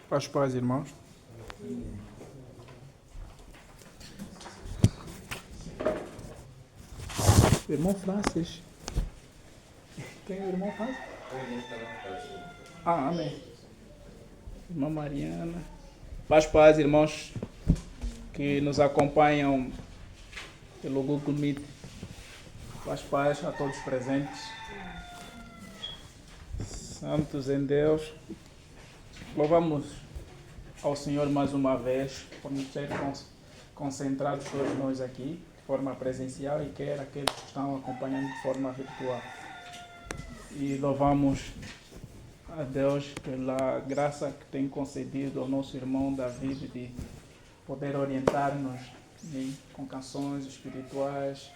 Paz, irmãos. Irmão Francis. Quem é o irmão Francis? Amém. Irmã Mariana. Paz, irmãos que nos acompanham pelo Google Meet. Paz a todos presentes. Santos em Deus. Louvamos ao Senhor mais uma vez por nos ter concentrados todos nós aqui de forma presencial e quer aqueles que estão acompanhando de forma virtual. E louvamos a Deus pela graça que tem concedido ao nosso irmão David de poder orientar-nos com canções espirituais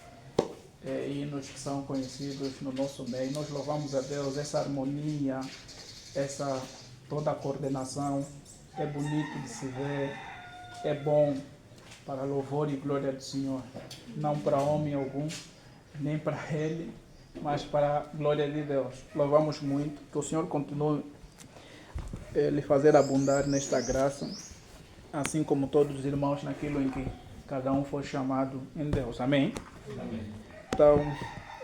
e hinos que são conhecidos no nosso meio. Nós louvamos a Deus, essa harmonia, essa toda a coordenação é bonito de se ver, é bom para louvor e glória do Senhor, não para homem algum, nem para Ele, mas para a glória de Deus. Louvamos muito, que o Senhor continue a lhe fazer abundar nesta graça, assim como todos os irmãos naquilo em que cada um foi chamado em Deus. Amém? Amém. Então,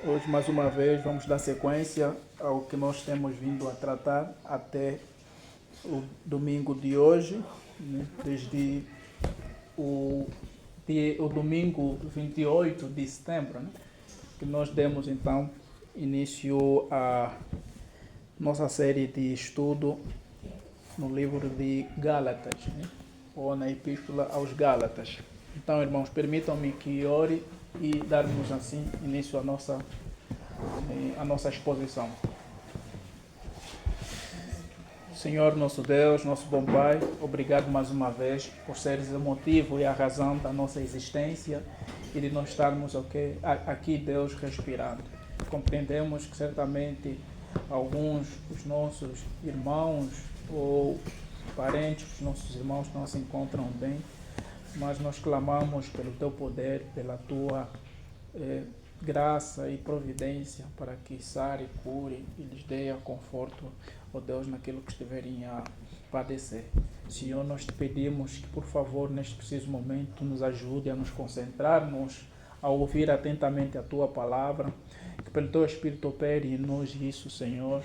hoje mais uma vez vamos dar sequência ao que nós temos vindo a tratar até o domingo de hoje, né? Desde o domingo 28 de setembro, né? Que nós demos então início à nossa série de estudo no livro de Gálatas, né? Ou na Epístola aos Gálatas. Então, irmãos, permitam-me que ore e darmos assim início à nossa exposição. Senhor, nosso Deus, nosso bom Pai, obrigado mais uma vez por seres o motivo e a razão da nossa existência e de nós estarmos aqui, Deus, respirando. Compreendemos que certamente alguns dos nossos irmãos ou parentes dos nossos irmãos não se encontram bem, mas nós clamamos pelo Teu poder, pela Tua graça e providência para que sare, cure e lhes dê conforto, ó Deus, naquilo que estiverem a padecer. Senhor, nós te pedimos que, por favor, neste preciso momento, nos ajude a nos concentrarmos, a ouvir atentamente a Tua palavra, que pelo Teu Espírito opere em nós isso, Senhor,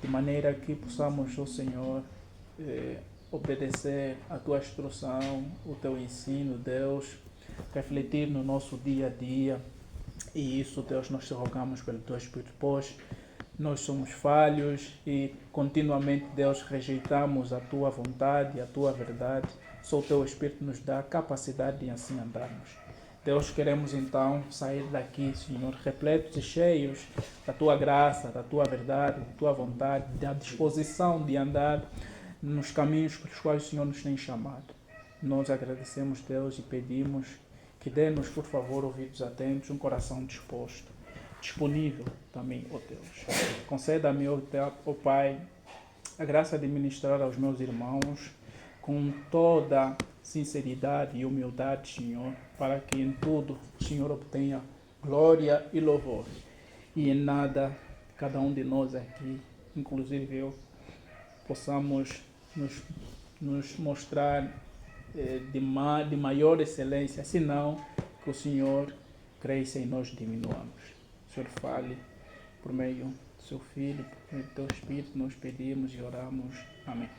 de maneira que possamos, ó Senhor, obedecer a Tua instrução, o Teu ensino, Deus, refletir no nosso dia a dia. E isso, Deus, nós te rogamos pelo Teu Espírito, pois nós somos falhos e continuamente, Deus, rejeitamos a Tua vontade, a Tua verdade. Só o Teu Espírito nos dá a capacidade de assim andarmos. Deus, queremos então sair daqui, Senhor, repletos e cheios da Tua graça, da Tua verdade, da Tua vontade, da disposição de andar nos caminhos pelos quais o Senhor nos tem chamado. Nós agradecemos, Deus, e pedimos que dê-nos, por favor, ouvidos atentos, um coração disposto, disponível também, ó Deus. Conceda-me, ó Pai, a graça de ministrar aos meus irmãos com toda sinceridade e humildade, Senhor, para que em tudo o Senhor obtenha glória e louvor. E em nada, cada um de nós aqui, inclusive eu, possamos nos mostrar de maior excelência, senão que o Senhor cresça e nós diminuamos. O Senhor fale por meio do Seu Filho, por meio do Teu Espírito, nós pedimos e oramos. Amém.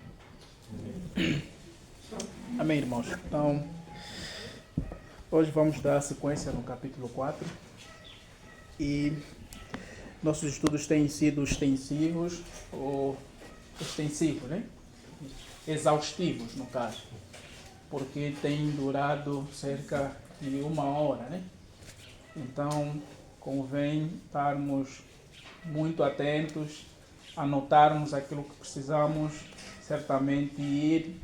Amém, irmãos. Então, hoje vamos dar sequência no capítulo 4 e nossos estudos têm sido extensivos, né? Exaustivos, no caso, porque tem durado cerca de 1 hora, né? Então, convém estarmos muito atentos, anotarmos aquilo que precisamos, certamente ir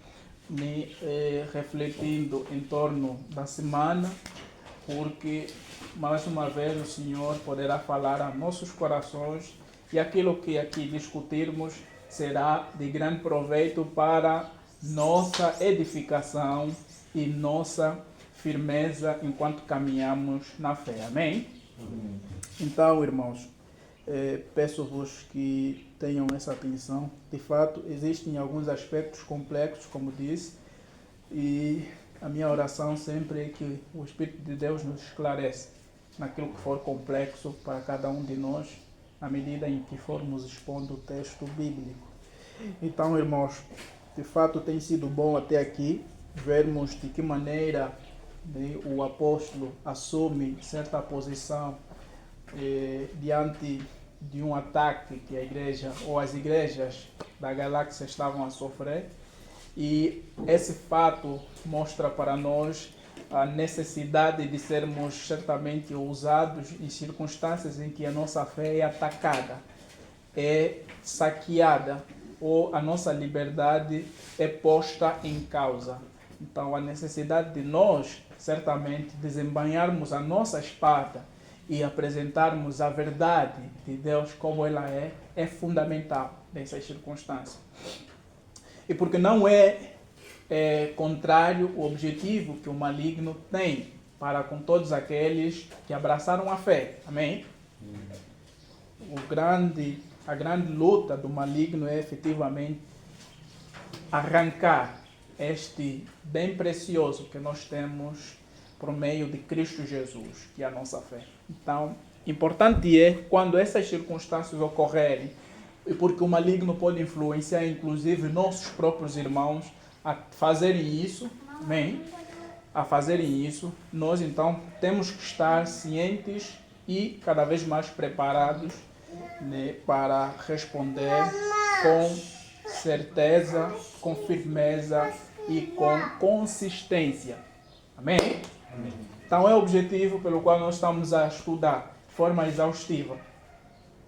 refletindo em torno da semana, porque, mais uma vez, o Senhor poderá falar a nossos corações e aquilo que aqui discutirmos será de grande proveito para nossa edificação e nossa firmeza enquanto caminhamos na fé. Amém? Então, irmãos, peço-vos que tenham essa atenção. De fato, existem alguns aspectos complexos, como disse, e a minha oração sempre é que o Espírito de Deus nos esclarece naquilo que for complexo para cada um de nós, à medida em que formos expondo o texto bíblico. Então, irmãos, de fato tem sido bom até aqui vermos de que maneira, né, o apóstolo assume certa posição diante de um ataque que a igreja ou as igrejas da galáxia estavam a sofrer. E esse fato mostra para nós a necessidade de sermos certamente ousados em circunstâncias em que a nossa fé é atacada, é saqueada, ou a nossa liberdade é posta em causa. Então, a necessidade de nós, certamente, desembainharmos a nossa espada e apresentarmos a verdade de Deus como ela é fundamental nessas circunstâncias. E porque não é contrário o objetivo que o maligno tem para com todos aqueles que abraçaram a fé. Amém? A grande luta do maligno é efetivamente arrancar este bem precioso que nós temos por meio de Cristo Jesus, que é a nossa fé. Então, importante é, quando essas circunstâncias ocorrerem, e porque o maligno pode influenciar, inclusive, nossos próprios irmãos a fazerem isso, amém? A fazerem isso, nós então temos que estar cientes e cada vez mais preparados, né, para responder com certeza, com firmeza e com consistência. Amém? Amém. Então é o objetivo pelo qual nós estamos a estudar de forma exaustiva,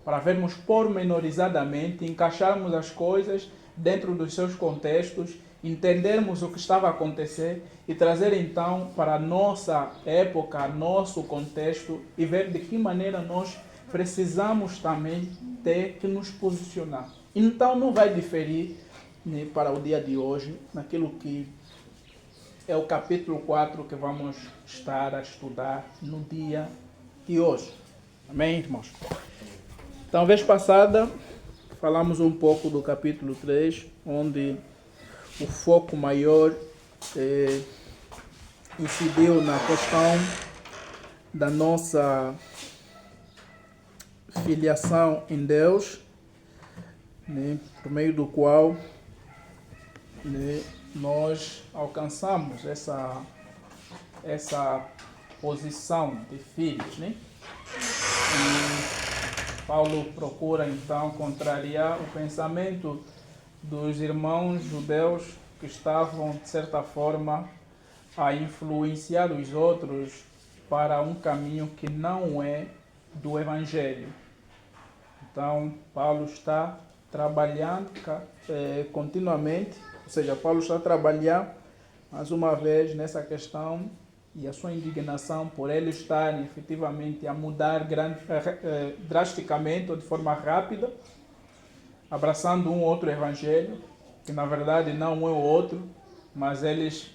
para vermos pormenorizadamente, encaixarmos as coisas dentro dos seus contextos, entendermos o que estava a acontecer e trazer então para a nossa época, nosso contexto, e ver de que maneira nós precisamos também ter que nos posicionar. Então não vai diferir, né, para o dia de hoje, naquilo que é o capítulo 4 que vamos estar a estudar no dia de hoje. Amém, irmãos? Então, vez passada, falamos um pouco do capítulo 3, onde o foco maior incidiu na questão da nossa filiação em Deus, né, por meio do qual, né, nós alcançamos essa posição de filhos, né? E Paulo procura então contrariar o pensamento dos irmãos judeus que estavam, de certa forma, a influenciar os outros para um caminho que não é do Evangelho. Então, Paulo está trabalhando continuamente, ou seja, Paulo está trabalhando mais uma vez nessa questão e a sua indignação por eles estarem efetivamente a mudar drasticamente ou de forma rápida, abraçando um outro evangelho, que na verdade não é o outro, mas eles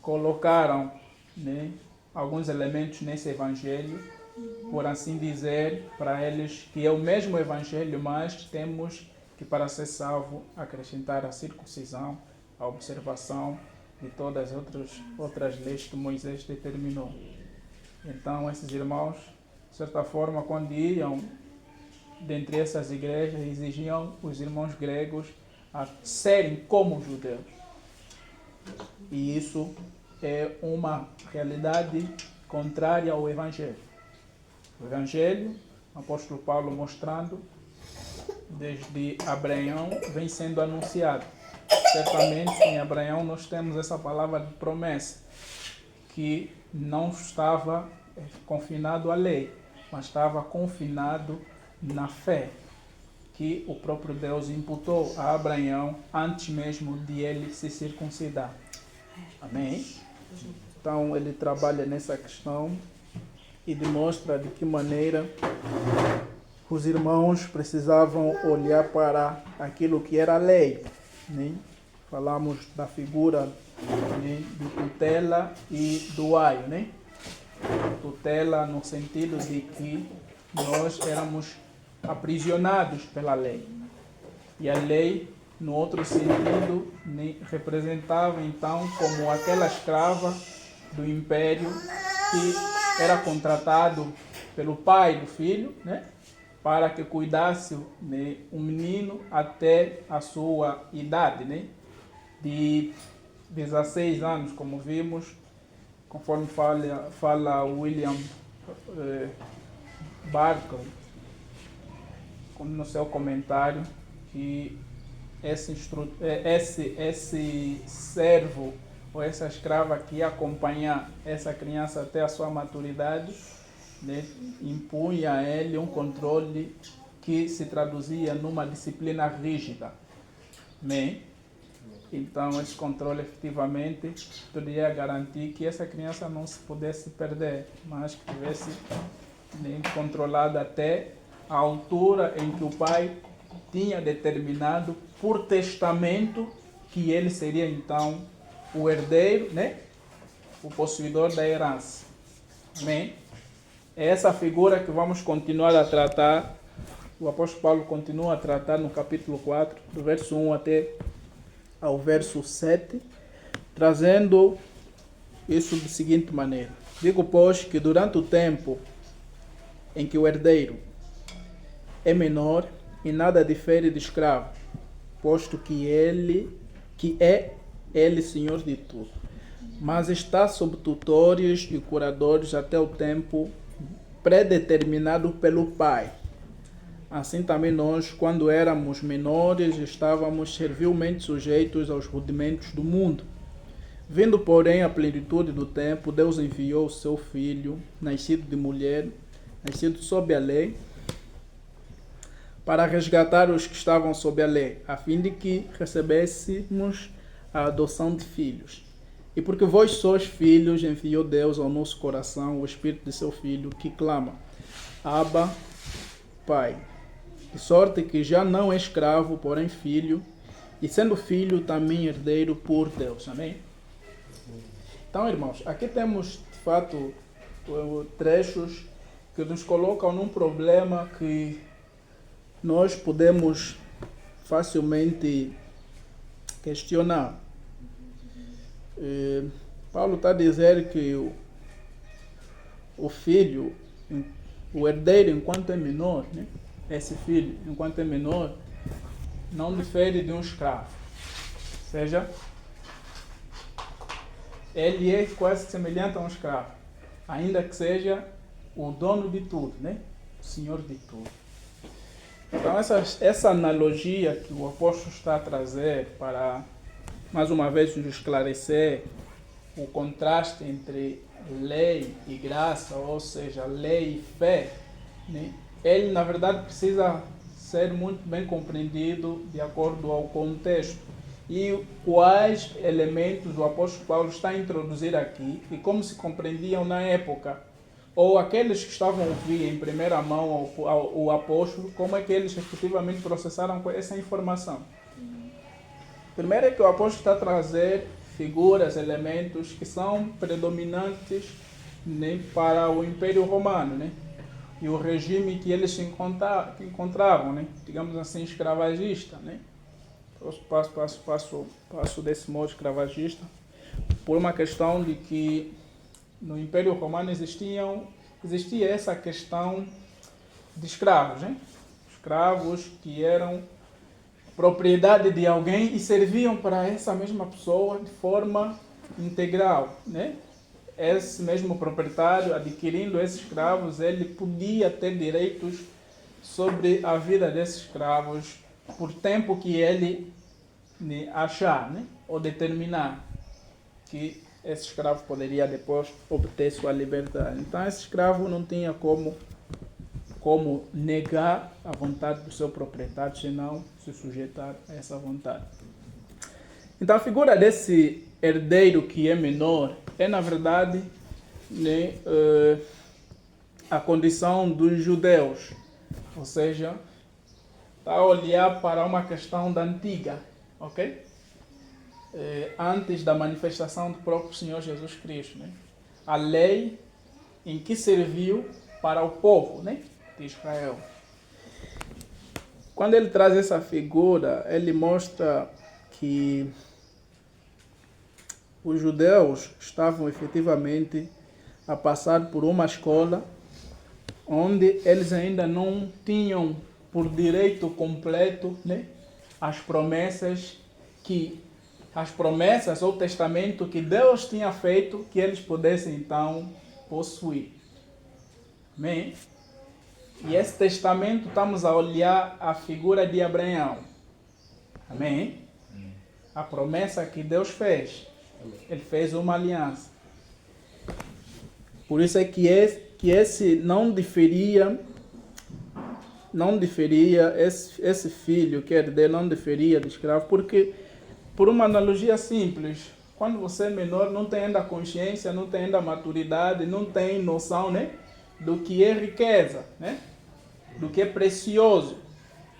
colocaram, né, alguns elementos nesse evangelho, por assim dizer, para eles que é o mesmo evangelho, mas temos que, para ser salvo, acrescentar a circuncisão, a observação de todas as outras leis que Moisés determinou. Então, esses irmãos, de certa forma, quando iam dentre essas igrejas, exigiam os irmãos gregos a serem como judeus. E isso é uma realidade contrária ao Evangelho. O Evangelho, o apóstolo Paulo mostrando, desde Abraão vem sendo anunciado. Certamente em Abraão nós temos essa palavra de promessa, que não estava confinado à lei, mas estava confinado na fé, que o próprio Deus imputou a Abraão antes mesmo de ele se circuncidar. Amém? Então ele trabalha nessa questão e demonstra de que maneira os irmãos precisavam olhar para aquilo que era a lei, né? Falamos da figura, né, de tutela e do aio, né? Tutela no sentido de que nós éramos aprisionados pela lei. E a lei, no outro sentido, representava então como aquela escrava do império que era contratado pelo pai do filho, né, para que cuidasse de um menino até a sua idade, né, de 16 anos, como vimos, conforme fala William Barclay no seu comentário, que esse servo ou essa escrava que ia acompanhar essa criança até a sua maturidade, né, impunha a ele um controle que se traduzia numa disciplina rígida. Bem, então esse controle efetivamente poderia garantir que essa criança não se pudesse perder, mas que tivesse, né, controlada até a altura em que o pai tinha determinado por testamento que ele seria então o herdeiro, né, o possuidor da herança. Amém? É essa figura que vamos continuar a tratar. O apóstolo Paulo continua a tratar no capítulo 4, do verso 1 até ao verso 7, trazendo isso da seguinte maneira: digo, pois, que durante o tempo em que o herdeiro é menor e nada difere de escravo, posto que é ele senhor de tudo, mas está sob tutores e curadores até o tempo predeterminado pelo Pai. Assim também nós, quando éramos menores, estávamos servilmente sujeitos aos rudimentos do mundo. Vindo, porém, à plenitude do tempo, Deus enviou o seu Filho, nascido de mulher, nascido sob a lei, para resgatar os que estavam sob a lei, a fim de que recebêssemos a adoção de filhos. E porque vós sois filhos, enviou Deus ao nosso coração o Espírito de seu Filho, que clama: Abba, Pai. De sorte que já não é escravo, porém filho, e sendo filho, também herdeiro por Deus. Amém? Então, irmãos, aqui temos, de fato, trechos que nos colocam num problema que nós podemos facilmente questionar. Paulo está a dizer que o filho, o herdeiro, enquanto é menor, né? Esse filho, enquanto é menor, não difere de um escravo. Ou seja, ele é quase semelhante a um escravo, ainda que seja o dono de tudo, né? O senhor de tudo. Então, essa analogia que o apóstolo está a trazer para, mais uma vez, nos esclarecer o contraste entre lei e graça, ou seja, lei e fé, né? Ele, na verdade, precisa ser muito bem compreendido de acordo ao contexto. E quais elementos o apóstolo Paulo está a introduzir aqui e como se compreendiam na época, ou aqueles que estavam a ouvir em primeira mão o apóstolo, como é que eles efetivamente processaram essa informação. Primeiro é que o apóstolo está a trazer figuras, elementos que são predominantes, né, para o Império Romano, né, e o regime que eles se encontravam, né, digamos assim, escravagista, né. Passo desse modo escravagista por uma questão de que no Império Romano existia essa questão de escravos, né? Escravos que eram propriedade de alguém e serviam para essa mesma pessoa de forma integral, né? Esse mesmo proprietário, adquirindo esses escravos, ele podia ter direitos sobre a vida desses escravos por tempo que ele achar, né, ou determinar que esse escravo poderia depois obter sua liberdade. Então, esse escravo não tinha como negar a vontade do seu proprietário, senão se sujeitar a essa vontade. Então, a figura desse herdeiro que é menor é, na verdade, né, a condição dos judeus, ou seja, está a olhar para uma questão da antiga, ok? Antes da manifestação do próprio Senhor Jesus Cristo, né? A lei em que serviu para o povo, né, de Israel. quando ele traz essa figura, ele mostra que os judeus estavam efetivamente a passar por uma escola onde eles ainda não tinham por direito completo, né, as promessas ou testamento que Deus tinha feito que eles pudessem então possuir. Amém? E esse testamento, estamos a olhar a figura de Abraão. Amém? A promessa que Deus fez. Ele fez uma aliança. Por isso é que esse não diferia, esse filho que herdeu não diferia de escravo, porque, por uma analogia simples, quando você é menor, não tem ainda consciência, não tem ainda maturidade, não tem noção, né, do que é riqueza, né, do que é precioso.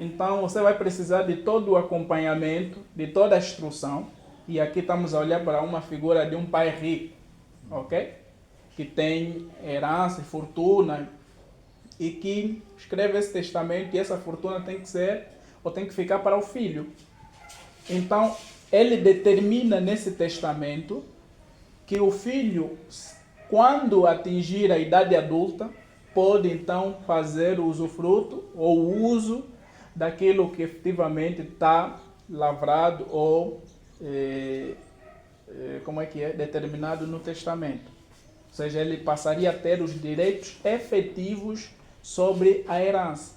Então, você vai precisar de todo o acompanhamento, de toda a instrução. E aqui estamos a olhar para uma figura de um pai rico, ok? Que tem herança e fortuna e que escreve esse testamento e essa fortuna tem que ficar para o filho. Então, ele determina nesse testamento que o filho, quando atingir a idade adulta, pode então fazer o usufruto ou o uso daquilo que efetivamente está lavrado ou determinado no testamento. Ou seja, ele passaria a ter os direitos efetivos sobre a herança.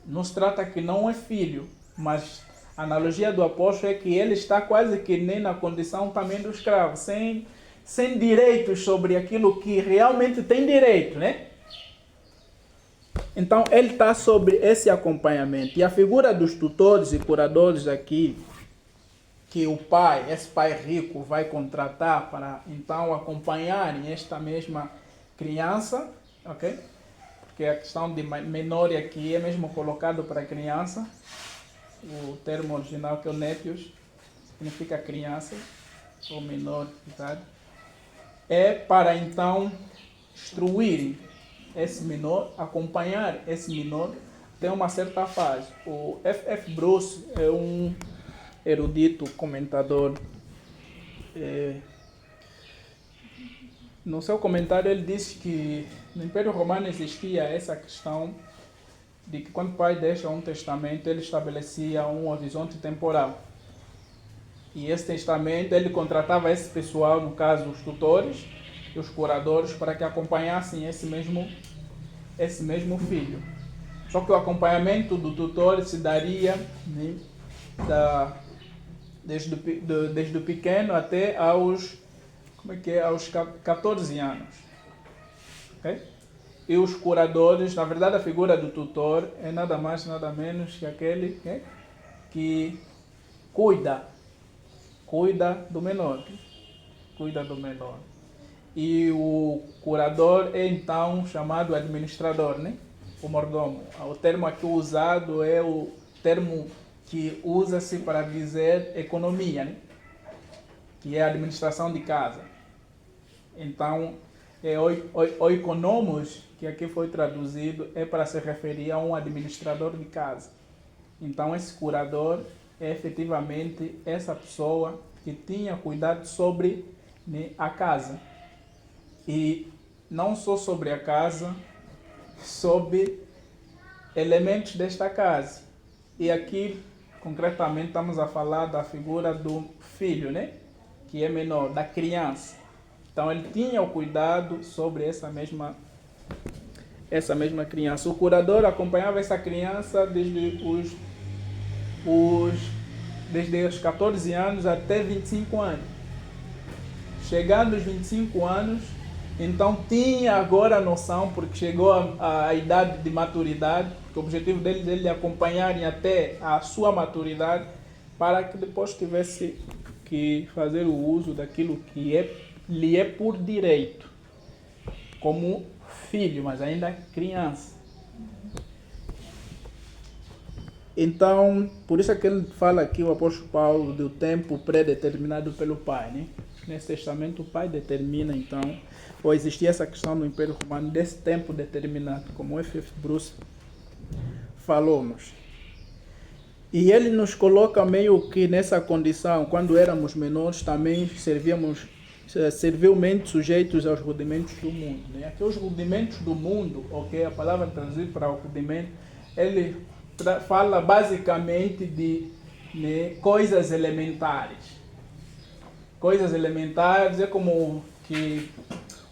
Não se trata que não é filho, mas a analogia do apóstolo é que ele está quase que nem na condição também do escravo, sem direitos sobre aquilo que realmente tem direito, né? Então, ele está sobre esse acompanhamento. E a figura dos tutores e curadores aqui, que esse pai rico vai contratar para, então, acompanharem esta mesma criança, ok? Porque a questão de menor aqui é mesmo colocado para criança. O termo original, que é o népios, significa criança, ou menor, verdade? É para, então, instruírem esse menor, acompanhar esse menor até uma certa fase. O F. Bruce é um erudito comentador. No seu comentário ele diz que no Império Romano existia essa questão de que quando o pai deixa um testamento, ele estabelecia um horizonte temporal. E esse testamento, ele contratava esse pessoal, no caso os tutores e os curadores, para que acompanhassem esse mesmo filho. Só que o acompanhamento do tutor se daria, né, desde o pequeno até aos 14 anos. Okay? E os curadores, na verdade a figura do tutor é nada mais, nada menos que aquele que cuida do menor. E o curador é então chamado administrador, né? O mordomo. O termo aqui usado é o termo que usa-se para dizer economia, né? Que é a administração de casa. Então, oikonomos, que aqui foi traduzido, é para se referir a um administrador de casa. Então, esse curador é efetivamente essa pessoa que tinha cuidado sobre, né, a casa. E não só sobre a casa, sobre elementos desta casa. E aqui, concretamente, estamos a falar da figura do filho, né? Que é menor, da criança. Então, ele tinha o cuidado sobre essa mesma criança. O curador acompanhava essa criança desde os 14 anos até 25 anos. Chegando aos 25 anos, então tinha agora a noção, porque chegou a idade de maturidade, que o objetivo deles é acompanharem até a sua maturidade, para que depois tivesse que fazer o uso daquilo que lhe é por direito, como filho, mas ainda criança. Então, por isso é que ele fala aqui, o apóstolo Paulo, do tempo pré-determinado pelo Pai, né? Nesse testamento, o Pai determina, então, ou existia essa questão no Império Romano, desse tempo determinado, como o F. Bruce falou-nos. E ele nos coloca meio que nessa condição, quando éramos menores, também servíamos servilmente sujeitos aos rudimentos do mundo. Né? Aqui os rudimentos do mundo, ok, a palavra traduzida para o rudimento, ele fala basicamente de, né, coisas elementares. Coisas elementares é como que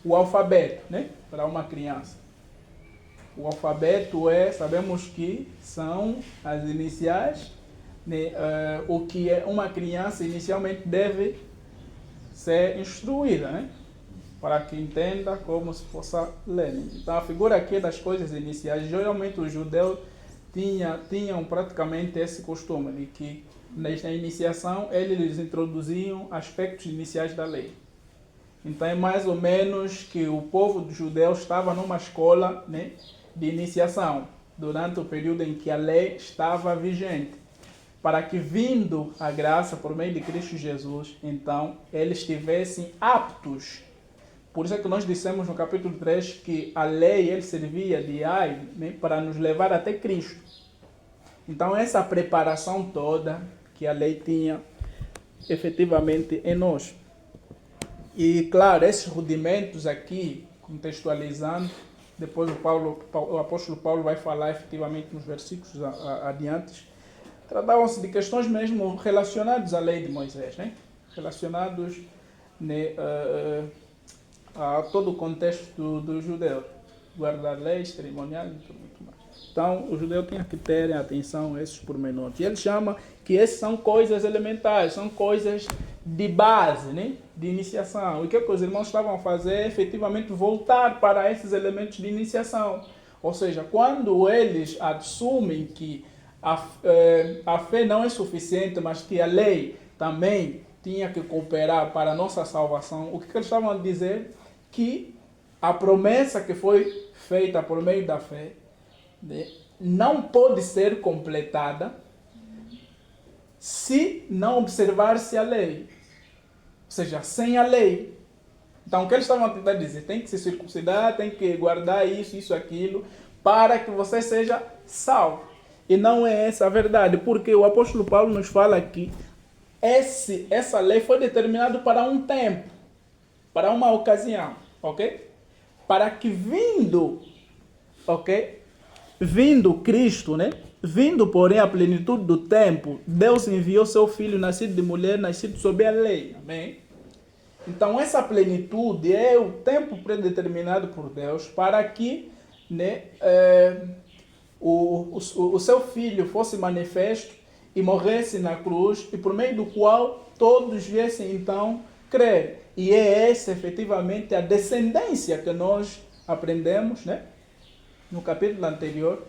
o alfabeto, né, para uma criança. O alfabeto sabemos que são as iniciais, né, o que uma criança inicialmente deve ser instruída, né, para que entenda como se possa ler. Então a figura aqui das coisas iniciais, geralmente os judeus tinham praticamente esse costume de que na iniciação eles introduziam aspectos iniciais da lei. Então é mais ou menos que o povo dos judeus estava numa escola, né, de iniciação durante o período em que a lei estava vigente, para que, vindo a graça por meio de Cristo Jesus, então eles estivessem aptos. Por isso é que nós dissemos no capítulo 3 que a lei ele servia de aio, né, para nos levar até Cristo. Então essa preparação toda que a lei tinha efetivamente em nós. E claro, esses rudimentos aqui, contextualizando, depois o apóstolo Paulo vai falar efetivamente nos versículos adiante, tratavam-se de questões mesmo relacionadas à lei de Moisés, né? Relacionados, né, a todo o contexto do judeu, guardar leis, cerimonial e tudo muito mais. Então, o judeu tinha que ter atenção a esses pormenores. E ele chama que essas são coisas elementares, são coisas de base, né? De iniciação. E o que os irmãos estavam a fazer é efetivamente voltar para esses elementos de iniciação. Ou seja, quando eles assumem que a fé não é suficiente, mas que a lei também tinha que cooperar para a nossa salvação, o que eles estavam a dizer? Que a promessa que foi feita por meio da fé, né, não pode ser completada se não observar-se a lei. Ou seja, sem a lei. Então, o que eles estavam a tentar dizer? Tem que se circuncidar, tem que guardar isso, aquilo, para que você seja salvo. E não é essa a verdade, porque o apóstolo Paulo nos fala que essa lei foi determinada para um tempo, para uma ocasião, ok? Para que vindo, ok? Vindo Cristo, né? Vindo, porém, a plenitude do tempo, Deus enviou seu Filho, nascido de mulher, nascido sob a lei. Amém? Então, essa plenitude é o tempo predeterminado por Deus para que, né, o seu Filho fosse manifesto e morresse na cruz, e por meio do qual todos viessem, então, crer. E é essa, efetivamente, a descendência que nós aprendemos, né, no capítulo anterior,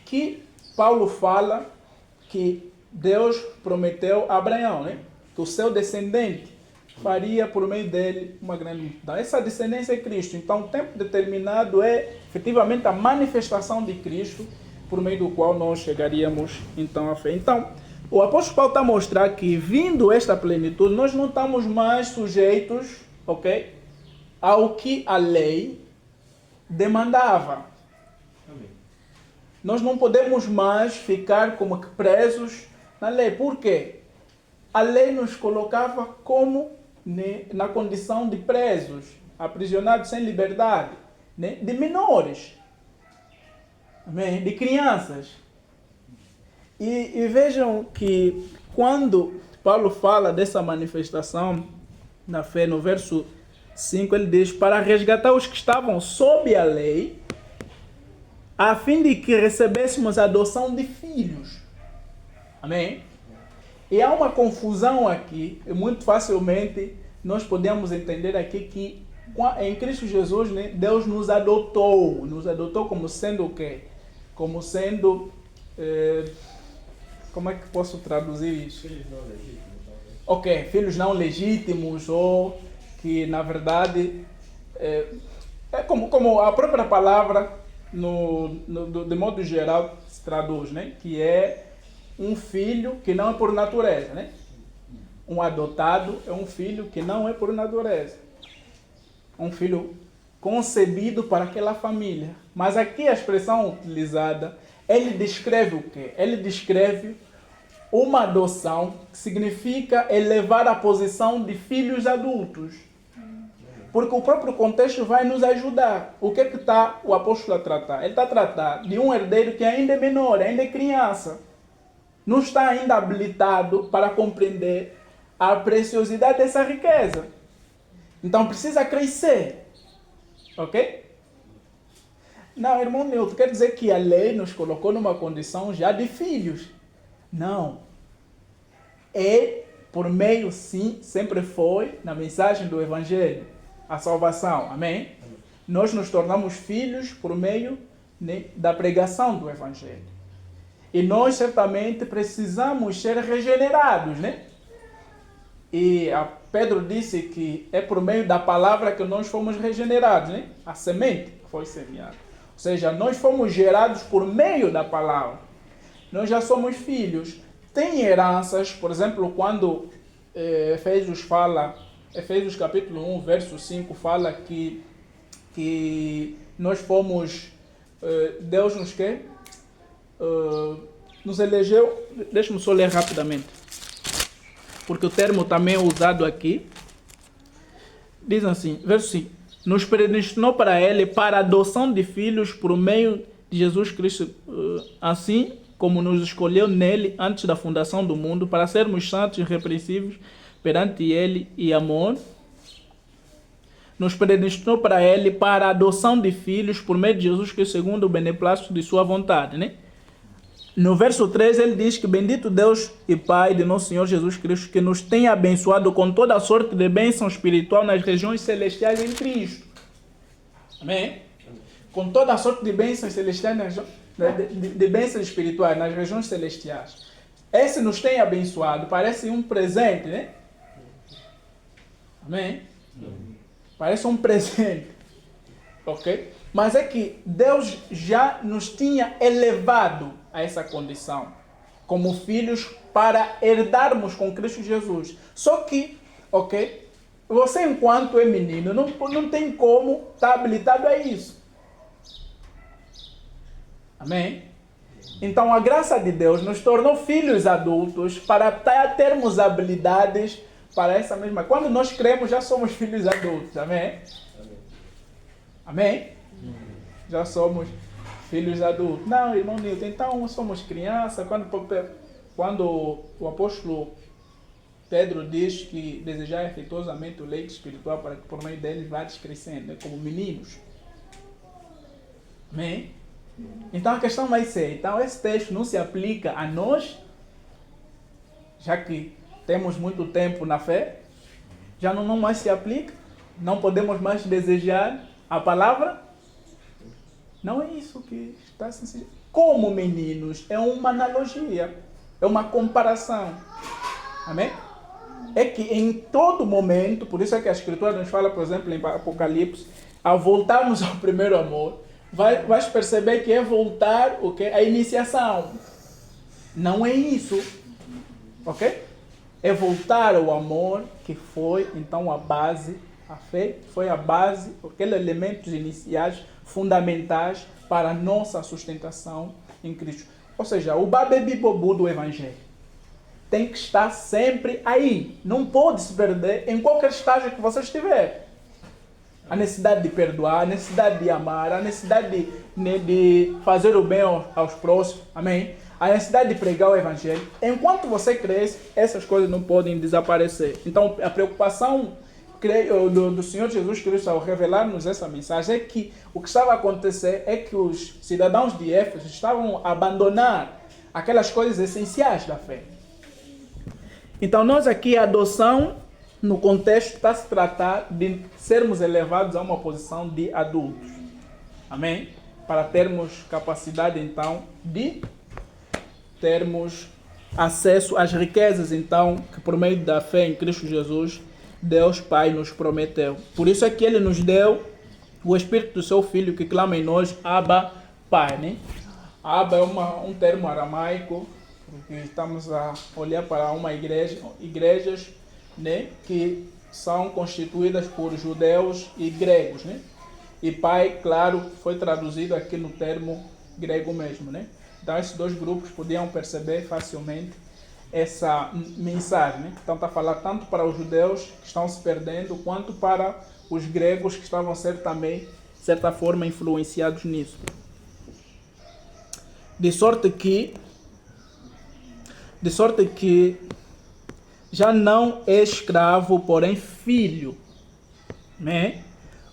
que Paulo fala que Deus prometeu a Abraão, né? Que o seu descendente faria por meio dele uma grande multidão. Essa descendência é Cristo. Então, o tempo determinado é efetivamente a manifestação de Cristo, por meio do qual nós chegaríamos então à fé. Então, o apóstolo Paulo está a mostrar que, vindo esta plenitude, nós não estamos mais sujeitos, ok, ao que a lei demandava. Nós não podemos mais ficar como que presos na lei. Por quê? A lei nos colocava como, né, na condição de presos, aprisionados sem liberdade, né, de menores, amém? De crianças. E vejam que quando Paulo fala dessa manifestação na fé, no verso 5, ele diz: para resgatar os que estavam sob a lei, a fim de que recebêssemos a adoção de filhos. Amém? E há uma confusão aqui, e muito facilmente nós podemos entender aqui que em Cristo Jesus, né, Deus nos adotou como sendo o quê? Como sendo, como é que posso traduzir isso? Filhos não legítimos. Ok, filhos não legítimos, ou que na verdade é como a própria palavra de modo geral se traduz, né? Que é um filho que não é por natureza, né? Um adotado é um filho que não é por natureza. Um filho concebido para aquela família. Mas aqui a expressão utilizada ele descreve o quê? Ele descreve uma adoção que significa elevar a posição de filhos adultos. Porque o próprio contexto vai nos ajudar. O que está o apóstolo a tratar? Ele está a tratar de um herdeiro que ainda é menor, ainda é criança. Não está ainda habilitado para compreender a preciosidade dessa riqueza. Então precisa crescer. Ok? Não, irmão Nilton, quer dizer que a lei nos colocou numa condição já de filhos. Não. É por meio, sim, sempre foi na mensagem do Evangelho. A salvação, amém? Nós nos tornamos filhos por meio, né, da pregação do Evangelho. E nós certamente precisamos ser regenerados, né? E Pedro disse que é por meio da palavra que nós fomos regenerados, né? A semente foi semeada. Ou seja, nós fomos gerados por meio da palavra. Nós já somos filhos. Tem heranças, por exemplo, quando Efésios fala... Efésios capítulo 1, verso 5, fala que nós fomos, Deus nos quer, nos elegeu, deixa-me só ler rapidamente, porque o termo também é usado aqui, diz assim, verso 5, nos predestinou para Ele, para a adoção de filhos por meio de Jesus Cristo, assim como nos escolheu nele antes da fundação do mundo, para sermos santos e irrepreensíveis perante Ele e amor, nos predestinou para Ele para a adoção de filhos por meio de Jesus Cristo, segundo o beneplácito de sua vontade, né? No verso 3 ele diz que bendito Deus e Pai de nosso Senhor Jesus Cristo, que nos tem abençoado com toda a sorte de bênção espiritual nas regiões celestiais em Cristo. Amém? Com toda a sorte de bênçãos celestiais, de bênçãos espirituais nas regiões celestiais. Esse nos tem abençoado, parece um presente, né? Amém? Parece um presente. Ok? Mas é que Deus já nos tinha elevado a essa condição. Como filhos para herdarmos com Cristo Jesus. Só que, ok? Você enquanto é menino não tem como estar habilitado a isso. Amém? Então a graça de Deus nos tornou filhos adultos para termos habilidades para essa mesma. Quando nós cremos, já somos filhos adultos. Amém? Amém? Já somos filhos adultos. Não, irmão Nilton, então somos crianças. Quando o apóstolo Pedro diz que desejar efetuosamente o leite espiritual para que por meio deles vá crescendo, né, como meninos. Amém? Então a questão vai ser, então esse texto não se aplica a nós, já que temos muito tempo na fé, já não mais se aplica, não podemos mais desejar a palavra. Não é isso que está sendo. Como meninos, é uma analogia, é uma comparação. Amém? É que em todo momento, por isso é que a Escritura nos fala, por exemplo, em Apocalipse, ao voltarmos ao primeiro amor, vais perceber que é voltar o quê? A iniciação. Não é isso. Ok? É voltar ao amor que foi então a base, a fé foi a base, aqueles elementos iniciais, fundamentais para a nossa sustentação em Cristo. Ou seja, o babebibobu do Evangelho tem que estar sempre aí. Não pode se perder em qualquer estágio que você estiver. A necessidade de perdoar, a necessidade de amar, a necessidade de fazer o bem aos próximos. Amém? A necessidade de pregar o Evangelho. Enquanto você cresce, essas coisas não podem desaparecer. Então, a preocupação do Senhor Jesus Cristo ao revelar-nos essa mensagem é que o que estava a acontecer é que os cidadãos de Éfeso estavam a abandonar aquelas coisas essenciais da fé. Então, nós aqui, a adoção, no contexto, está a se tratar de sermos elevados a uma posição de adultos. Amém? Para termos capacidade, então, de termos acesso às riquezas, então, que por meio da fé em Cristo Jesus, Deus Pai nos prometeu. Por isso é que Ele nos deu o Espírito do Seu Filho, que clama em nós, Abba, Pai. Né? Abba é um termo aramaico, porque estamos a olhar para uma igrejas, né, que são constituídas por judeus e gregos. Né? E Pai, claro, foi traduzido aqui no termo grego mesmo. Né? Então esses dois grupos podiam perceber facilmente essa mensagem, né? Então está a falar tanto para os judeus que estão se perdendo, quanto para os gregos que estavam a ser também, de certa forma, influenciados nisso. De sorte que já não é escravo, porém filho, né?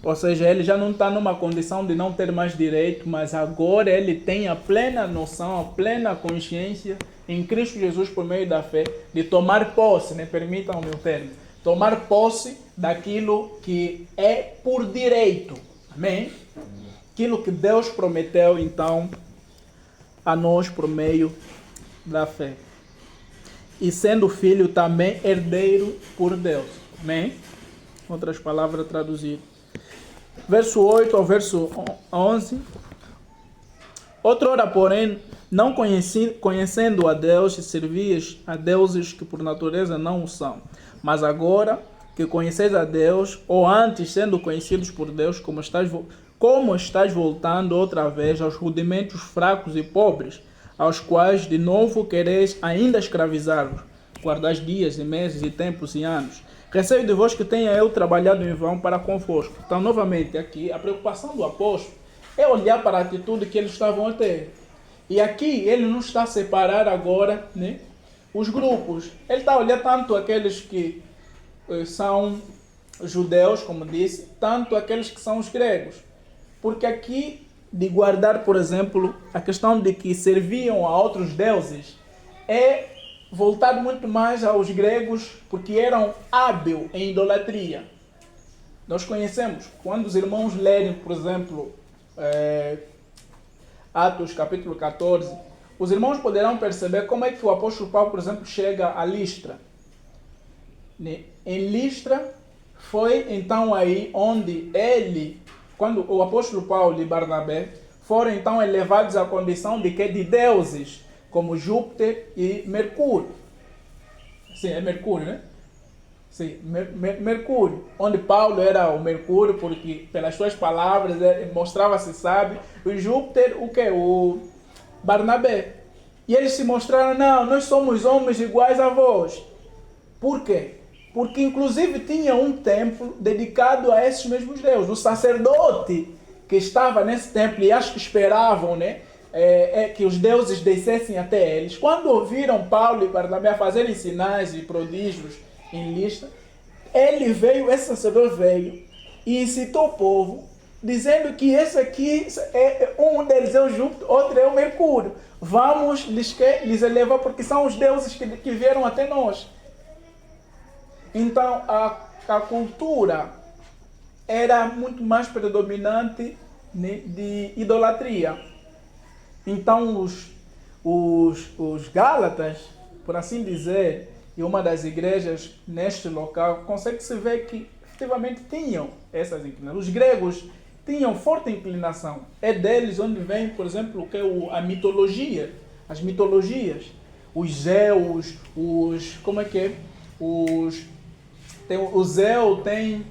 Ou seja, ele já não está numa condição de não ter mais direito, mas agora ele tem a plena noção, a plena consciência em Cristo Jesus por meio da fé, de tomar posse, né? Permitam o meu termo, tomar posse daquilo que é por direito, amém? Aquilo que Deus prometeu, então, a nós por meio da fé. E sendo filho também herdeiro por Deus, amém? Outras palavras traduzidas. Verso 8 ao verso 11. Outrora, porém, não conhecendo a Deus, servias a deuses que por natureza não o são. Mas agora que conheceis a Deus, ou antes sendo conhecidos por Deus, como estás voltando outra vez aos rudimentos fracos e pobres, aos quais de novo quereis ainda escravizar-vos, guardais dias e meses e tempos e anos. Receio de vós que tenha eu trabalhado em vão para convosco. Então, novamente, aqui, a preocupação do apóstolo é olhar para a atitude que eles estavam a ter. E aqui, ele não está a separar agora, né, os grupos. Ele está a olhar tanto aqueles que são judeus, como disse, tanto aqueles que são os gregos. Porque aqui, de guardar, por exemplo, a questão de que serviam a outros deuses, é voltado muito mais aos gregos, porque eram hábeis em idolatria. Nós conhecemos, quando os irmãos lerem, por exemplo, Atos capítulo 14, os irmãos poderão perceber como é que o apóstolo Paulo, por exemplo, chega a Listra. Em Listra foi então aí onde ele, quando o apóstolo Paulo e Barnabé foram então elevados à condição de que de deuses, como Júpiter e Mercúrio. Sim, é Mercúrio, né? Sim, Mercúrio. Onde Paulo era o Mercúrio, porque pelas suas palavras mostrava-se sábio. E Júpiter, o que? O Barnabé. E eles se mostraram, não, nós somos homens iguais a vós. Por quê? Porque inclusive tinha um templo dedicado a esses mesmos deuses. O sacerdote que estava nesse templo, e acho que esperavam, né? Que os deuses descessem até eles. Quando ouviram Paulo e Barnabé fazerem sinais e prodígios em Listra, esse sacerdote veio e incitou o povo, dizendo que esse aqui, um deles é o Júpiter, outro é o Mercúrio. Vamos lhes elevar, porque são os deuses que vieram até nós. Então, a cultura era muito mais predominante, né, de idolatria. Então, os Gálatas, por assim dizer, e uma das igrejas neste local, consegue-se ver que efetivamente tinham essas inclinações. Os gregos tinham forte inclinação. É deles onde vem, por exemplo, a mitologia, as mitologias. Os Zeus, como é que é? O Zeu tem...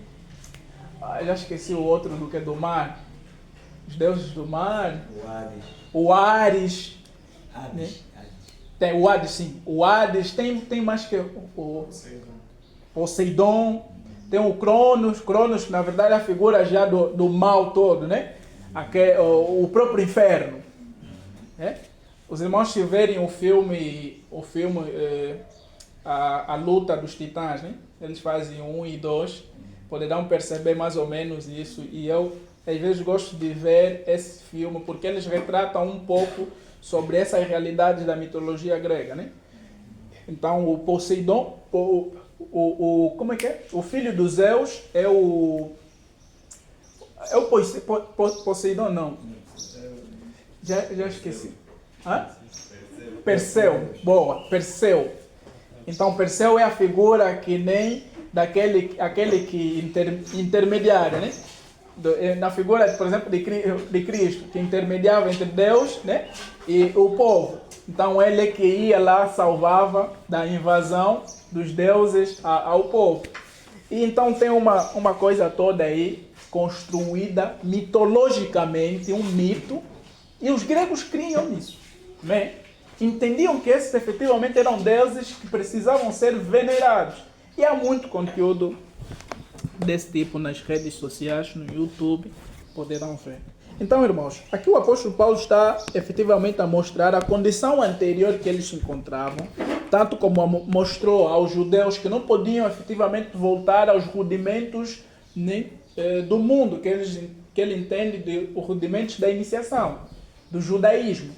já esqueci o outro do que é do mar. Os deuses do mar. O Ares. Né? Tem o Hades, sim. O Hades tem mais que o Poseidon. Tem o Cronos. Cronos, na verdade, é a figura já do mal todo, né? O próprio inferno. Né? Os irmãos, se verem o filme a luta dos titãs, né? Eles fazem 1 e 2, poderão perceber mais ou menos isso. E eu, às vezes, gosto de ver esse filme, porque eles retratam um pouco sobre essas realidades da mitologia grega, né? Então, o Poseidon, como é que é? O filho dos Zeus é o Poseidon, não. Já esqueci. Perseu. Boa, Perseu. Então, Perseu é a figura que nem aquele que intermediário, né? Na figura, por exemplo, de Cristo, que intermediava entre Deus, né, e o povo. Então, ele que ia lá, salvava da invasão dos deuses ao povo. E então tem uma coisa toda aí construída mitologicamente, um mito, e os gregos criam nisso. Amém? Entendiam que esses efetivamente eram deuses que precisavam ser venerados. E há muito conteúdo desse tipo nas redes sociais, no YouTube, poderão ver. Então, irmãos, aqui o apóstolo Paulo está efetivamente a mostrar a condição anterior que eles se encontravam, tanto como mostrou aos judeus que não podiam efetivamente voltar aos rudimentos, né, do mundo, que ele entende de os rudimentos da iniciação, do judaísmo.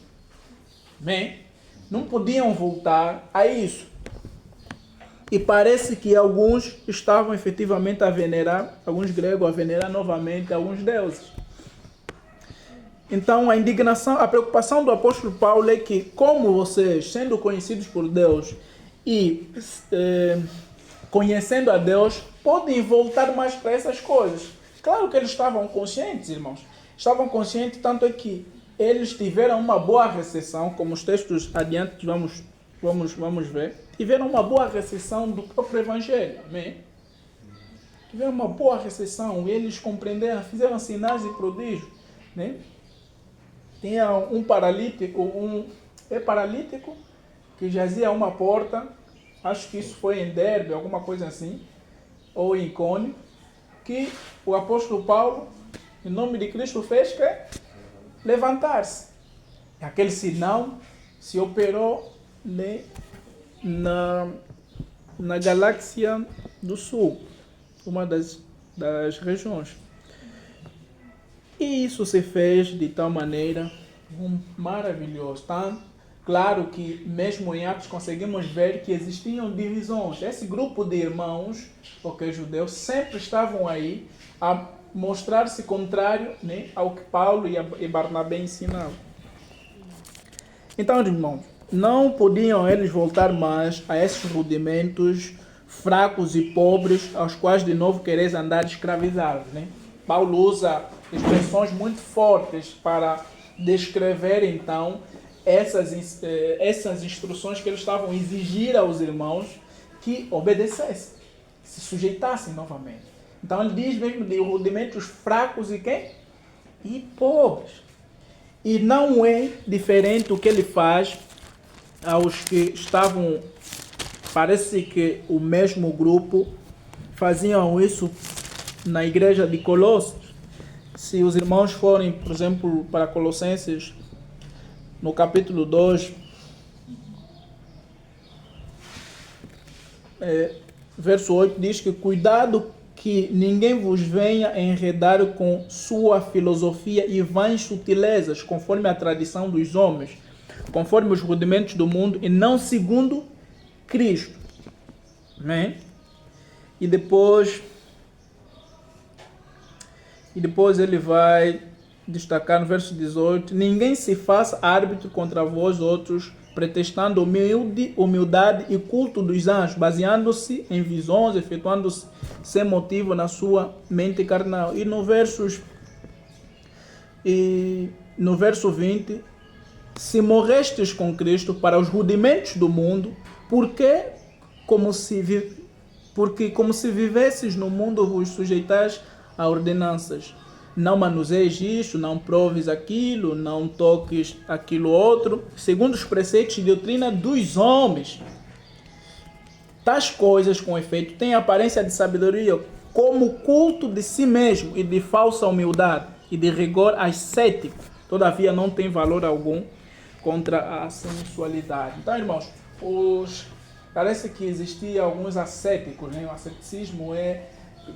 Amém? Não podiam voltar a isso. E parece que alguns estavam efetivamente a venerar, alguns gregos a venerar novamente alguns deuses. Então a indignação, a preocupação do apóstolo Paulo é que, como vocês, sendo conhecidos por Deus e conhecendo a Deus, podem voltar mais para essas coisas. Claro que eles estavam conscientes, irmãos. Estavam conscientes, tanto é que eles tiveram uma boa recepção, como os textos adiante vamos ver. Tiveram uma boa recepção do próprio Evangelho. Amém? Tiveram uma boa recepção. Eles compreenderam, fizeram sinais e prodígios. Né? Tinha um paralítico, paralítico, que jazia a uma porta, acho que isso foi em Derbe, alguma coisa assim, ou em Icônio, que o apóstolo Paulo, em nome de Cristo, fez que levantar-se. Aquele sinal se operou, né, na Galáxia do Sul, uma das regiões. E isso se fez de tal maneira maravilhoso. Tá? Claro que mesmo em Atos conseguimos ver que existiam divisões. Esse grupo de irmãos, judeus, sempre estavam aí a mostrar-se contrário, né, ao que Paulo e Barnabé ensinavam. Então, irmãos, não podiam eles voltar mais a esses rudimentos fracos e pobres aos quais de novo quereis andar escravizados. Né? Paulo usa expressões muito fortes para descrever, então, essas instruções que eles estavam a exigir aos irmãos que obedecessem, se sujeitassem novamente. Então, ele diz mesmo de rudimentos fracos e pobres. E não é diferente o que ele faz aos que estavam, parece que o mesmo grupo, faziam isso na igreja de Colossos. Se os irmãos forem, por exemplo, para Colossenses, no capítulo 2, verso 8, diz que cuidado que ninguém vos venha enredar com sua filosofia e vãs sutilezas, conforme a tradição dos homens, conforme os rudimentos do mundo, e não segundo Cristo. Amém? E depois ele vai destacar no verso 18: ninguém se faça árbitro contra vós outros, pretextando humildade e culto dos anjos, baseando-se em visões, efetuando-se sem motivo na sua mente carnal. E no verso 20, se morrestes com Cristo para os rudimentos do mundo, porque como se vivesses no mundo vos sujeitais a ordenanças. Não manuseis isto, não proves aquilo, não toques aquilo outro, segundo os preceitos de doutrina dos homens. Tais coisas, com efeito, têm aparência de sabedoria, como culto de si mesmo e de falsa humildade e de rigor ascético. Todavia não tem valor algum contra a sensualidade. Então, irmãos, parece que existia alguns ascéticos, né? O asceticismo é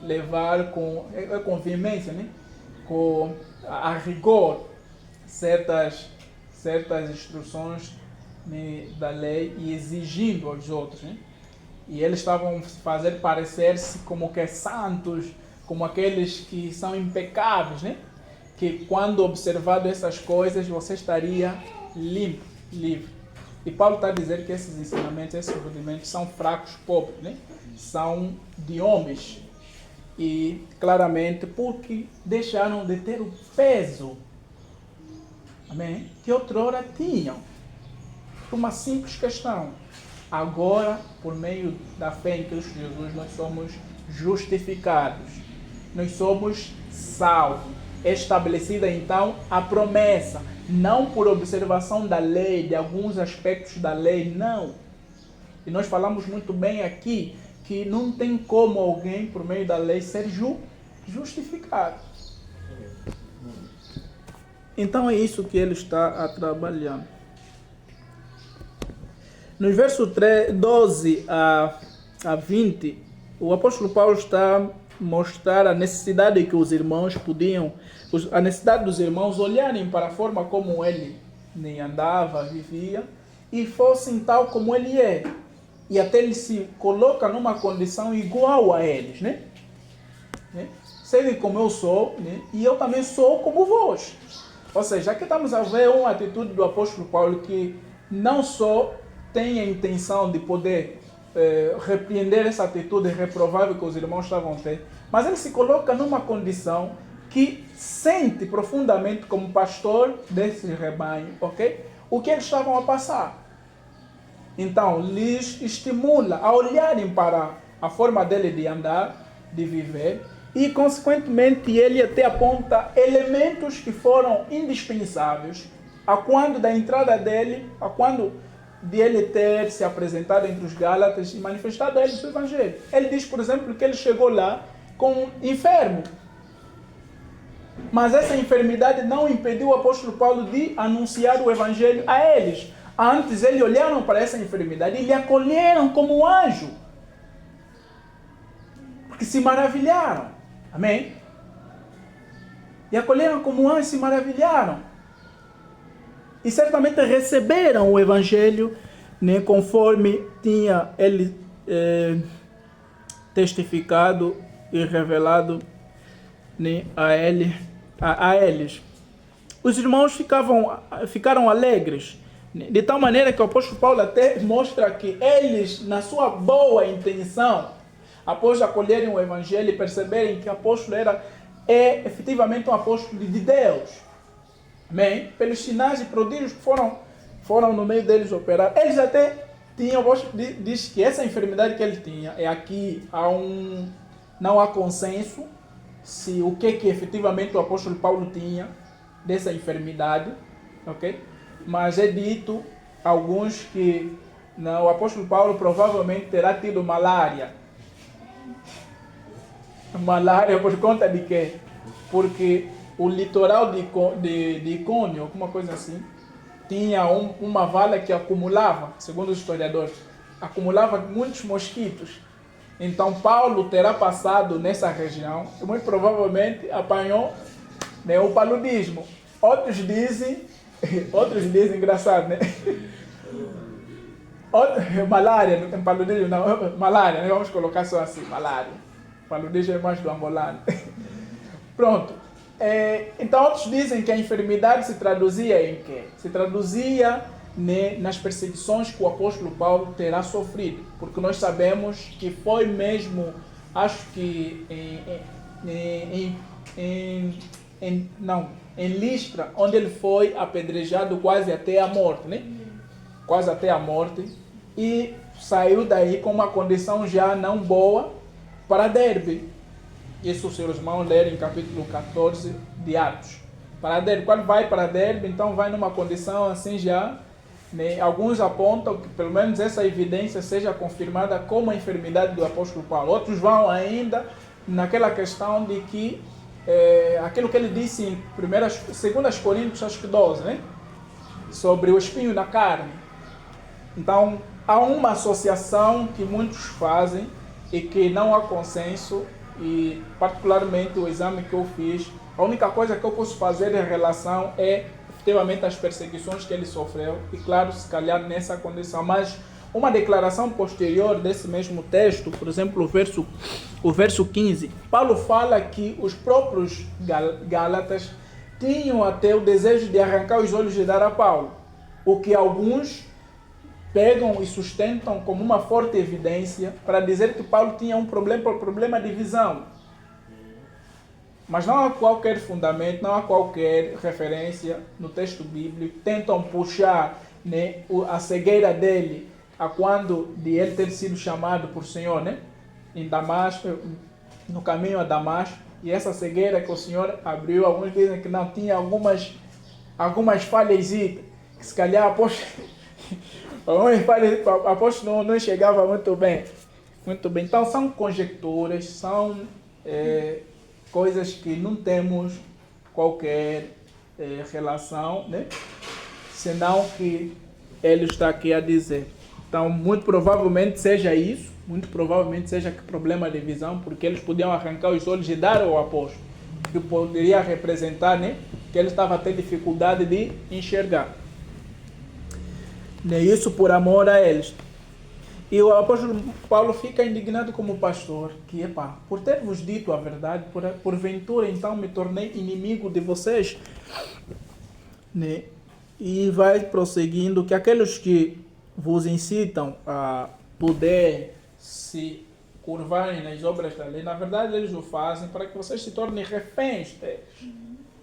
levar com veemência, né? Com a rigor certas instruções, né, da lei e exigindo aos outros, né? E eles estavam a fazer parecer-se como que santos, como aqueles que são impecáveis, né? Que quando observado essas coisas você estaria limpo, livre. E Paulo está a dizer que esses ensinamentos, esses rudimentos são fracos, pobres, né? São de homens. E claramente porque deixaram de ter o peso, amém, que outrora tinham. Por uma simples questão. Agora, por meio da fé em Cristo Jesus, nós somos justificados. Nós somos salvos. é estabelecida então a promessa, não por observação da lei, de alguns aspectos da lei, não. E nós falamos muito bem aqui que não tem como alguém, por meio da lei, ser justificado. Então é isso que ele está trabalhando. Nos versos 12 a 20, o apóstolo Paulo está a mostrar a necessidade que os irmãos a necessidade dos irmãos olharem para a forma como ele andava, vivia, e fossem tal como ele é. E até ele se coloca numa condição igual a eles, né? Sede como eu sou, né? E eu também sou como vós. Ou seja, aqui estamos a ver uma atitude do apóstolo Paulo que não só tem a intenção de poder repreender essa atitude reprovável que os irmãos estavam a ter, mas ele se coloca numa condição que sente profundamente como pastor desse rebanho, ok? O que eles estavam a passar. Então, lhes estimula a olharem para a forma dele de andar, de viver, e, consequentemente, ele até aponta elementos que foram indispensáveis a quando da entrada dele, a quando de ele ter se apresentado entre os Gálatas e manifestado a eles o Evangelho. Ele diz, por exemplo, que ele chegou lá com enfermo. Mas essa enfermidade não impediu o apóstolo Paulo de anunciar o Evangelho a eles. Antes, eles olharam para essa enfermidade e lhe acolheram como um anjo. Porque se maravilharam. Amém? E acolheram como um anjo e se maravilharam. E certamente receberam o Evangelho, né, conforme tinha ele testificado e revelado, né, a eles. Os irmãos ficaram alegres, né, de tal maneira que o apóstolo Paulo até mostra que eles, na sua boa intenção, após acolherem o Evangelho e perceberem que o apóstolo é efetivamente um apóstolo de Deus. Amém? Pelos sinais e prodígios que foram no meio deles operar. Eles até tinham, o apóstolo diz que essa enfermidade que ele tinha, aqui não há consenso se o que efetivamente o apóstolo Paulo tinha dessa enfermidade, ok? Mas é dito alguns que o apóstolo Paulo provavelmente terá tido malária. Malária por conta de quê? Porque o litoral de Icônio, alguma coisa assim, tinha uma vala que acumulava, segundo os historiadores, acumulava muitos mosquitos. Então Paulo terá passado nessa região e muito provavelmente apanhou, né, o paludismo. Outros dizem, engraçado, né? Malária, não, paludismo não, malária, né? Vamos colocar só assim, malária. Paludismo é mais do angolano. Pronto. Então outros dizem que a enfermidade se traduzia em quê? Se traduzia, né, nas perseguições que o apóstolo Paulo terá sofrido. Porque nós sabemos que foi mesmo, acho que em Listra, onde ele foi apedrejado quase até a morte, né? Quase até a morte. E saiu daí com uma condição já não boa para Derbe. Isso os seus irmãos lerem em capítulo 14 de Atos. Para Derbe, quando vai para Derbe, então vai numa condição assim já, né? Alguns apontam que pelo menos essa evidência seja confirmada como a enfermidade do apóstolo Paulo. Outros vão ainda naquela questão de que aquilo que ele disse em 2 Coríntios, acho que 12, né? Sobre o espinho na carne. Então, há uma associação que muitos fazem e que não há consenso, e particularmente o exame que eu fiz, a única coisa que eu posso fazer em relação efetivamente as perseguições que ele sofreu, e claro, se calhar nessa condição, mas uma declaração posterior desse mesmo texto, por exemplo, o verso 15, Paulo fala que os próprios Gálatas tinham até o desejo de arrancar os olhos de dar a Paulo, o que alguns pegam e sustentam como uma forte evidência para dizer que Paulo tinha um problema de visão. Mas não há qualquer fundamento, não há qualquer referência no texto bíblico. Tentam puxar, né, a cegueira dele a quando de ele ter sido chamado por Senhor, né, em Damasco, no caminho a Damasco. E essa cegueira que o Senhor abriu, alguns dizem que não tinha algumas falhas, que se calhar apóstolo não chegava muito bem. Muito bem. Então são conjecturas, são coisas que não temos qualquer relação, né? Senão que ele está aqui a dizer. Então, muito provavelmente seja isso, muito provavelmente seja que problema de visão, porque eles podiam arrancar os olhos e dar ao apóstolo, que poderia representar, né, que ele estava a ter dificuldade de enxergar. E isso por amor a eles. E o apóstolo Paulo fica indignado como pastor, que, por ter vos dito a verdade, porventura então me tornei inimigo de vocês, né? E vai prosseguindo que aqueles que vos incitam a poder se curvarem nas obras da lei, na verdade eles o fazem para que vocês se tornem reféns deles,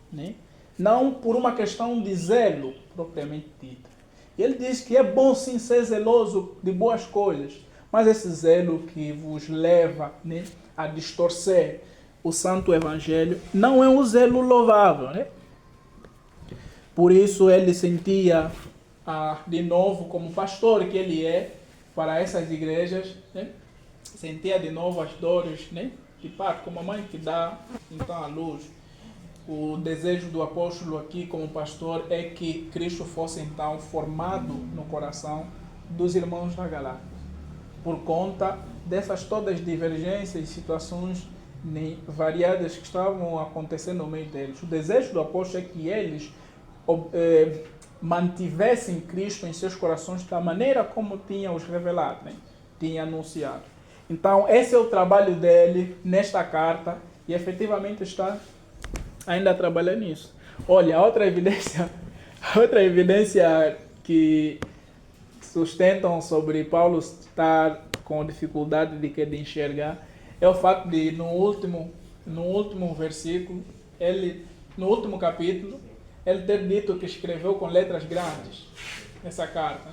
né? Não por uma questão de zelo propriamente dita. Ele diz que é bom sim ser zeloso de boas coisas, mas esse zelo que vos leva, né, a distorcer o santo evangelho não é um zelo louvável, né? Por isso ele sentia, de novo, como pastor que ele é, para essas igrejas, né? Sentia de novo as dores, né? De parto, como a mãe que dá então a luz. O desejo do apóstolo aqui como pastor é que Cristo fosse então formado no coração dos irmãos da Galácia, por conta dessas todas divergências e situações variadas que estavam acontecendo no meio deles. O desejo do apóstolo é que eles mantivessem Cristo em seus corações da maneira como tinha os revelado, né? Tinha anunciado. Então, esse é o trabalho dele nesta carta e efetivamente está ainda trabalhando nisso. Olha, outra evidência que sustentam sobre Paulo estar com dificuldade de enxergar é o fato de no último versículo, no último capítulo, ele ter dito que escreveu com letras grandes essa carta,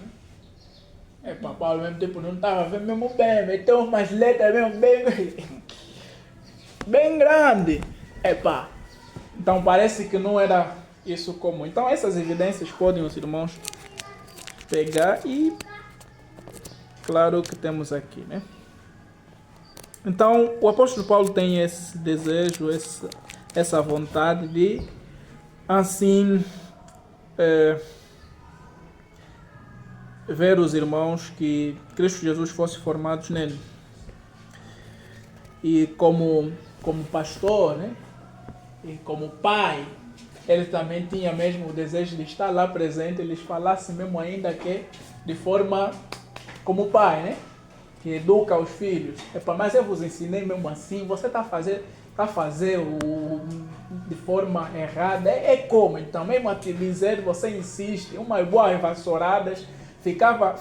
né? Paulo mesmo tempo não estava vendo mesmo bem, meteu umas letras mesmo bem grande. Então parece que não era isso comum. Então essas evidências podem os irmãos pegar e claro que temos aqui, né? Então o apóstolo Paulo tem esse desejo, essa vontade de assim ver os irmãos que Cristo Jesus fosse formados nele. E como pastor, né? E como pai, ele também tinha mesmo o desejo de estar lá presente, eles falassem mesmo ainda que de forma como pai, né? Que educa os filhos. Mas eu vos ensinei mesmo assim, você está a fazer de forma errada. Como? Então, mesmo a te dizer, você insiste, umas boas vassouradas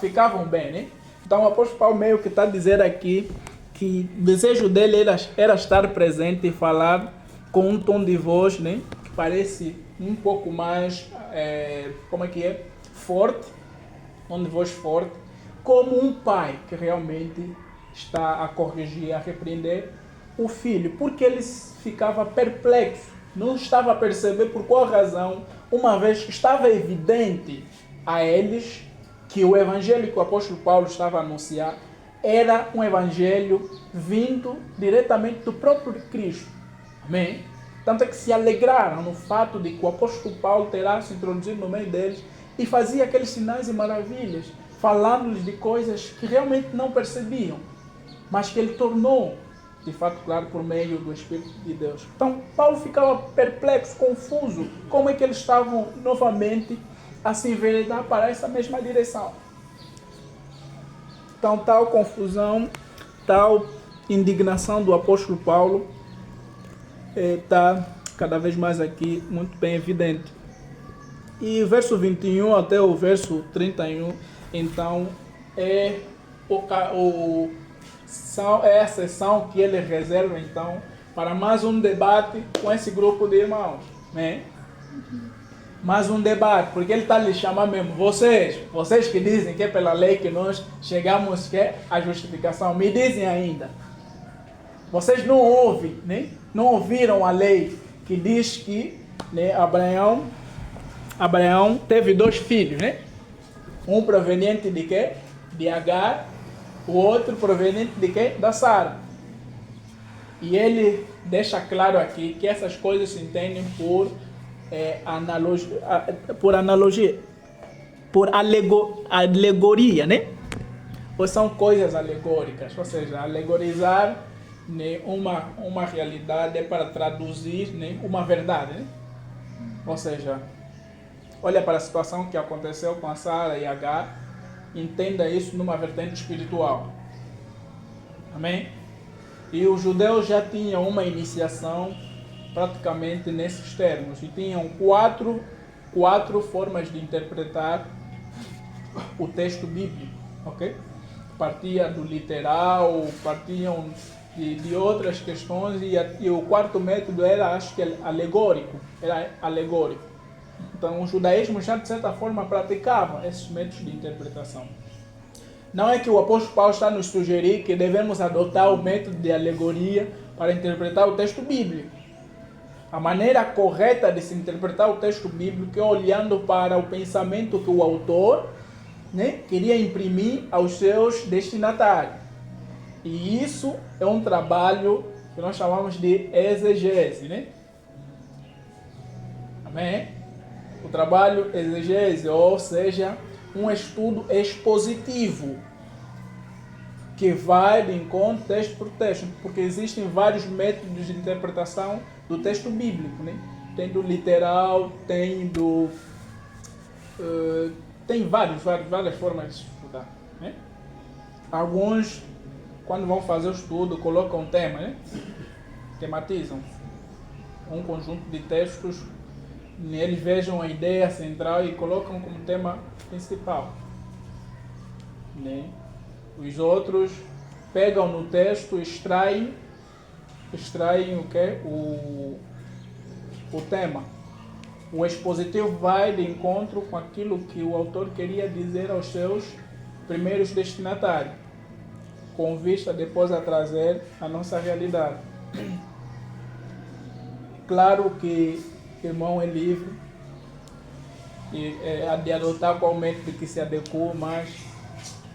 ficavam bem, né? Então, o apóstolo Paulo meio que está a dizer aqui que o desejo dele era estar presente e falar com um tom de voz, né? Que parece um pouco mais, forte, tom de voz forte, como um pai que realmente está a corrigir, a repreender o filho, porque ele ficava perplexo, não estava a perceber por qual razão, uma vez que estava evidente a eles que o evangelho que o apóstolo Paulo estava a anunciar era um evangelho vindo diretamente do próprio Cristo. Amém? Tanto é que se alegraram no fato de que o apóstolo Paulo terá se introduzido no meio deles e fazia aqueles sinais e maravilhas, falando-lhes de coisas que realmente não percebiam, mas que ele tornou, de fato, claro, por meio do Espírito de Deus. Então, Paulo ficava perplexo, confuso, como é que eles estavam novamente a se enveredar para essa mesma direção. Então, tal confusão, tal indignação do apóstolo Paulo está cada vez mais aqui muito bem evidente. E o verso 21 até o verso 31, então, é a sessão que ele reserva, então, para mais um debate com esse grupo de irmãos, né? Mais um debate, porque ele está a lhe chamar mesmo, vocês que dizem que é pela lei que nós chegamos, que é a justificação, me dizem ainda, Vocês não ouvem, né? Não ouviram a lei que diz que, né, Abraão teve 2 filhos, né? Um proveniente de quê? De Agar, o outro proveniente de quê? Da Sara. E ele deixa claro aqui que essas coisas se entendem por analogia, por alegoria, né? Ou são coisas alegóricas, ou seja, alegorizar, né, uma realidade é para traduzir, né, uma verdade, né? Ou seja, olha para a situação que aconteceu com a Sara e Agar, entenda isso numa vertente espiritual. Amém? E os judeus já tinham uma iniciação praticamente nesses termos e tinham quatro formas de interpretar o texto bíblico, ok? Partia do literal, partiam de outras questões e o quarto método era, acho que, alegórico. Então o judaísmo já de certa forma praticava esses métodos de interpretação. Não é que o apóstolo Paulo está nos sugerir que devemos adotar o método de alegoria para interpretar o texto bíblico. A maneira correta de se interpretar o texto bíblico é olhando para o pensamento que o autor, né, queria imprimir aos seus destinatários. E isso é um trabalho que nós chamamos de exegese, né? Amém? O trabalho exegese, ou seja, um estudo expositivo que vai de encontro texto por texto, porque existem vários métodos de interpretação do texto bíblico, né? Tem do literal, tem do... tem várias formas de estudar, né? Alguns, quando vão fazer o estudo, colocam tema, né? Tematizam um conjunto de textos, eles vejam a ideia central e colocam como tema principal, né? Os outros pegam no texto, extraem o que? O tema. O expositivo vai de encontro com aquilo que o autor queria dizer aos seus primeiros destinatários, com vista depois a trazer a nossa realidade. Claro que o irmão é livre de adotar qual método que se adequa, mas,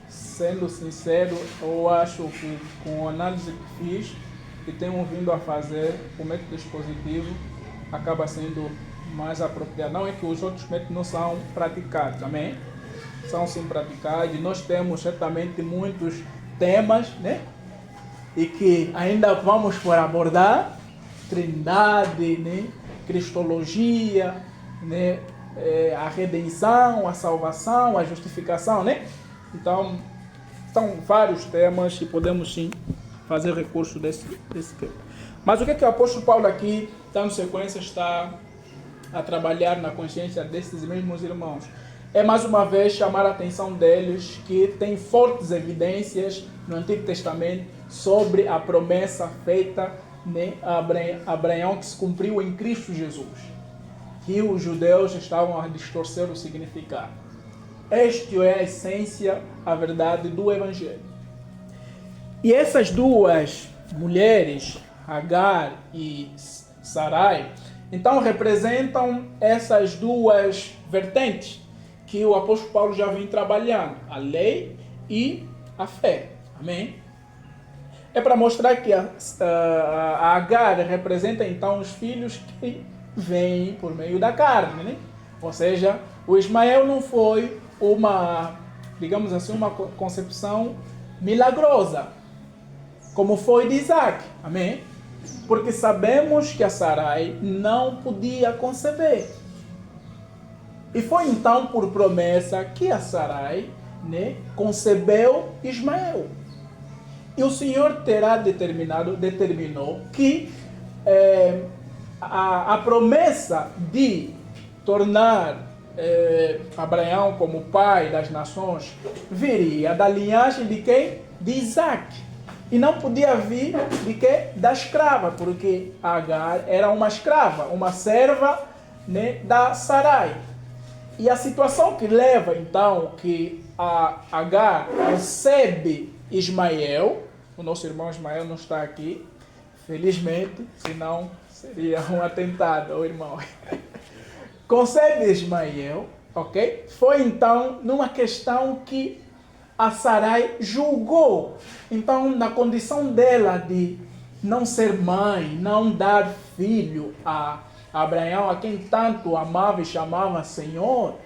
sendo sincero, eu acho que com a análise que fiz e tenho vindo a fazer, o método expositivo acaba sendo mais apropriado. Não é que os outros métodos não são praticados, amém? São sim praticados, e nós temos certamente muitos temas, né? E que ainda vamos por abordar, trindade, né? Cristologia, né? A redenção, a salvação, a justificação, né? Então, são vários temas e podemos sim fazer recurso desse tema. Mas o que o apóstolo Paulo aqui, dando sequência, está a trabalhar na consciência desses mesmos irmãos? É mais uma vez chamar a atenção deles que tem fortes evidências no Antigo Testamento sobre a promessa feita, né, a Abraão, que se cumpriu em Cristo Jesus, que os judeus estavam a distorcer o significado. Esta é a essência, a verdade do Evangelho. E essas duas mulheres, Agar e Sarai, então representam essas duas vertentes que o apóstolo Paulo já vem trabalhando, a lei e a fé. Amém? É para mostrar que a Agar representa então os filhos que vêm por meio da carne, né? Ou seja, o Ismael não foi uma, digamos assim, uma concepção milagrosa, como foi de Isaac. Amém? Porque sabemos que a Sarai não podia conceber. E foi então por promessa que a Sarai, né, concebeu Ismael. E o Senhor determinou que a promessa de tornar Abraão como pai das nações viria da linhagem de quem? De Isaac. E não podia vir de quê? Da escrava, porque Agar era uma escrava, uma serva, né, da Sarai. E a situação que leva, então, que a Agar concebe Ismael, o nosso irmão Ismael não está aqui, Felizmente, senão seria um atentado ao irmão. Concebe Ismael, ok? Foi então numa questão que a Sarai julgou. Então, na condição dela de não ser mãe, não dar filho a Abraão, a quem tanto amava e chamava Senhor,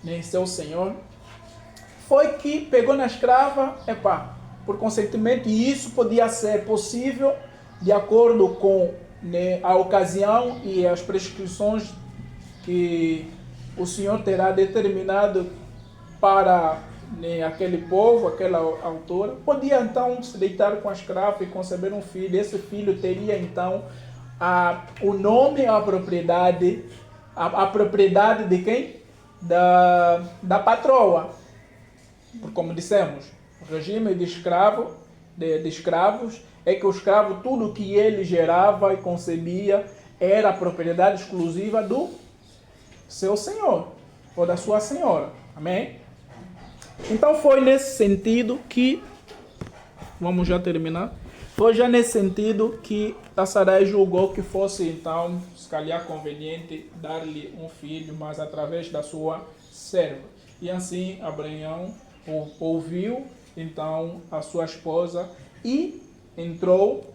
nem seu Senhor, foi que pegou na escrava, por consentimento, e isso podia ser possível de acordo com, né, a ocasião e as prescrições que o Senhor terá determinado para, né, aquele povo, aquela altura. Podia então se deitar com a escrava e conceber um filho. Esse filho teria então o nome, a propriedade de quem? Da patroa. Porque, como dissemos, o regime de escravos é que o escravo, tudo que ele gerava e concebia, era a propriedade exclusiva do seu senhor ou da sua senhora. Amém? Então foi nesse sentido que, vamos já terminar, foi já nesse sentido que a Sarai julgou que fosse então, se calhar, conveniente dar-lhe um filho, mas através da sua serva. E assim Abraão ouviu então a sua esposa e entrou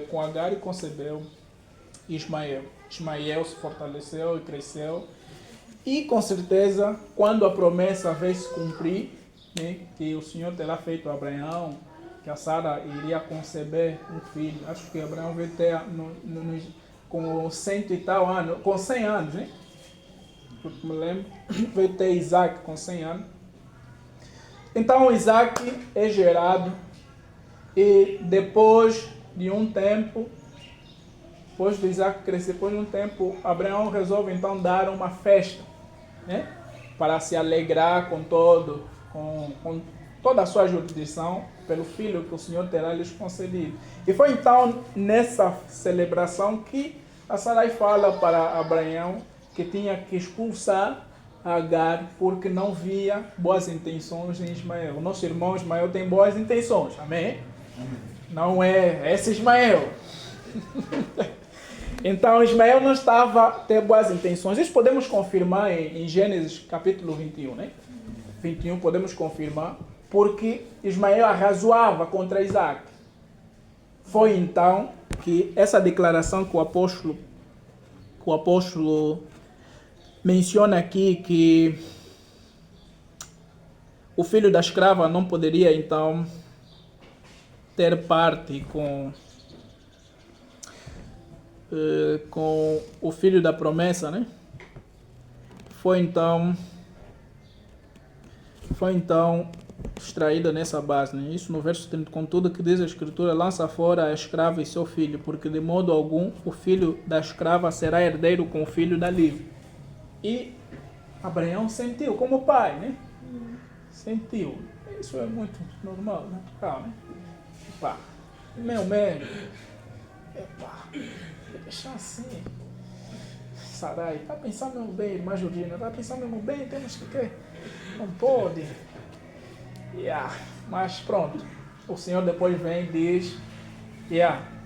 com Agar e concebeu Ismael. Ismael se fortaleceu e cresceu. E com certeza, quando a promessa veio se cumprir, né, que o Senhor terá feito a Abraão, que a Sara iria conceber um filho. Acho que Abraão veio ter com 100 e tal anos, com 100 anos, né? Porque me lembro, veio ter Isaac com 100 anos. Então Isaac é gerado e depois de um tempo, depois de Isaac crescer, depois de um tempo, Abraão resolve então dar uma festa, né? Para se alegrar com toda a sua jurisdição pelo filho que o Senhor terá lhes concedido. E foi então nessa celebração que a Sarai fala para Abraão que tinha que expulsar Agar porque não via boas intenções em Ismael. O nosso irmão Ismael tem boas intenções, amém? Não é esse Ismael. Então Ismael não estava a ter boas intenções. Isso podemos confirmar em Gênesis capítulo 21, né? 21 podemos confirmar, porque Ismael arrazoava contra Isaac. Foi então que essa declaração que o apóstolo menciona aqui, que o filho da escrava não poderia então ter parte com o filho da promessa, né? Foi então extraída nessa base, né? Isso no verso 30, contudo que diz a Escritura, lança fora a escrava e seu filho, porque de modo algum o filho da escrava será herdeiro com o filho da livre. E Abraão sentiu como pai, né? Sentiu. Isso é muito normal, natural, né? Epá, meu médio. Epá, deixa assim. Sarai, tá pensando no bem, irmã Jordina, tá pensando no bem, temos que não pode. Mas pronto. O Senhor depois vem e diz,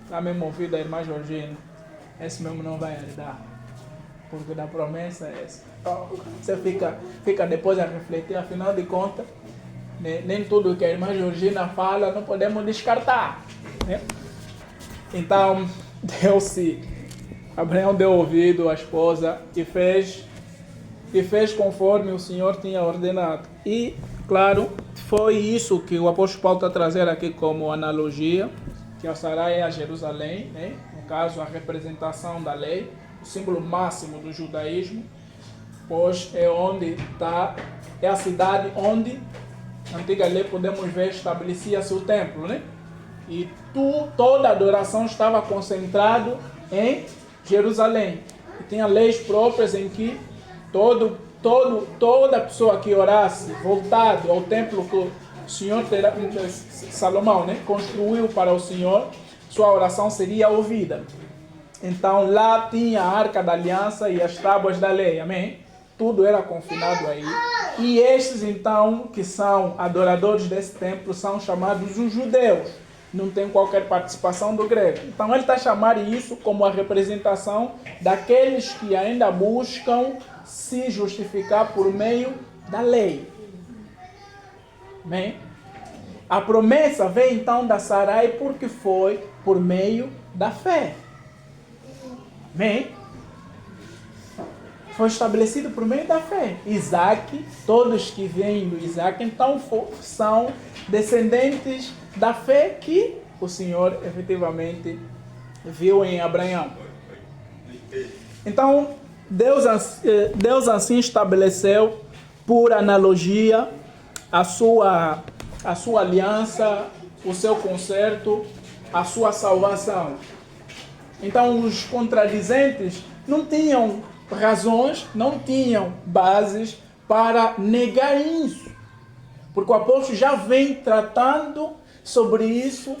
tá mesmo ouvido a irmã Jordina, esse mesmo não vai herdar. Porque da promessa é essa. Então, você fica depois a refletir, afinal de contas, nem tudo que a irmã Georgina fala não podemos descartar, né? Então, Abraão deu ouvido à esposa e fez conforme o Senhor tinha ordenado. E, claro, foi isso que o apóstolo Paulo está trazendo aqui como analogia, que a Sarai é a Jerusalém, né? No caso, a representação da lei, o símbolo máximo do judaísmo, pois é a cidade onde, na antiga lei, podemos ver, estabelecia-se o templo, né? E toda a adoração estava concentrada em Jerusalém. E tinha leis próprias em que toda pessoa que orasse voltado ao templo que o Senhor Salomão, né, construiu para o Senhor, sua oração seria ouvida. Então lá tinha a Arca da Aliança e as tábuas da lei, amém? Tudo era confinado aí. E estes então, que são adoradores desse templo, são chamados os judeus. não tem qualquer participação do grego. Então ele está a chamar isso como a representação daqueles que ainda buscam se justificar por meio da lei. Bem, a promessa vem então da Sarai porque foi por meio da fé. Bem, foi estabelecido por meio da fé. Isaac, todos que vêm do Isaac, então são descendentes da fé que o Senhor efetivamente viu em Abraão. Então, Deus assim estabeleceu, por analogia, a sua aliança, o seu concerto, a sua salvação. Então, os contradizentes não tinham razões, não tinham bases para negar isso. Porque o apóstolo já vem tratando sobre isso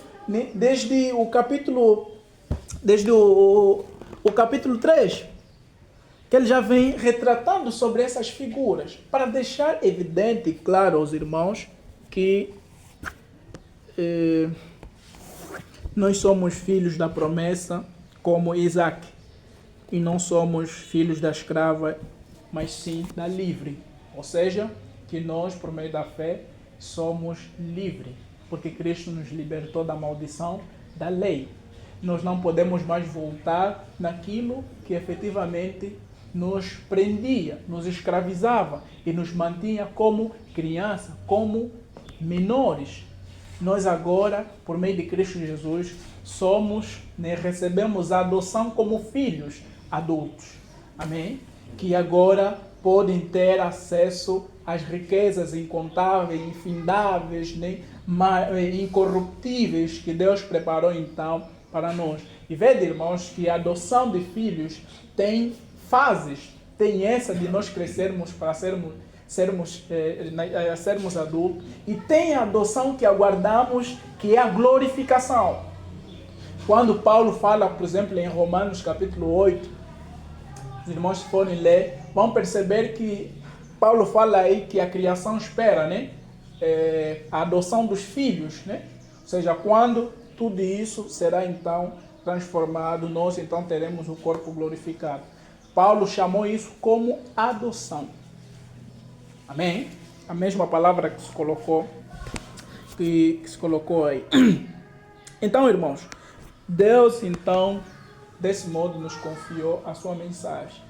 desde o capítulo 3, que ele já vem retratando sobre essas figuras, para deixar evidente e claro aos irmãos que nós somos filhos da promessa como Isaac, e não somos filhos da escrava, mas sim da livre. Ou seja, que nós, por meio da fé, somos livres, porque Cristo nos libertou da maldição da lei. Nós não podemos mais voltar naquilo que efetivamente nos prendia, nos escravizava e nos mantinha como criança, como menores. Nós agora, por meio de Cristo Jesus, somos, recebemos a adoção como filhos adultos. Amém? Que agora podem ter acesso às riquezas incontáveis, infindáveis, incorruptíveis que Deus preparou então para nós. E veja, irmãos, que a adoção de filhos tem fases. Tem essa de nós crescermos para sermos adultos. E tem a adoção que aguardamos, que é a glorificação. Quando Paulo fala, por exemplo, em Romanos capítulo 8, os irmãos que forem ler, vão perceber que Paulo fala aí que a criação espera, a adoção dos filhos, Ou seja, quando tudo isso será então transformado, nós então teremos o corpo glorificado. Paulo chamou isso como adoção. Amém? A mesma palavra que se colocou aí. Então, irmãos, Deus então desse modo nos confiou a sua mensagem,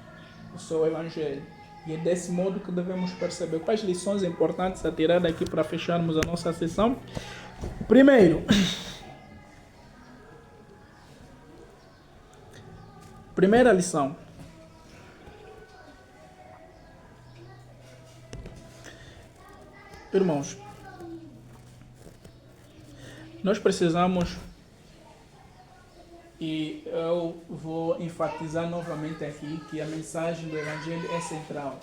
o seu evangelho. E é desse modo que devemos perceber quais lições importantes a tirar daqui para fecharmos a nossa sessão. Primeiro, primeira lição. Irmãos, nós precisamos, e eu vou enfatizar novamente aqui, que a mensagem do Evangelho é central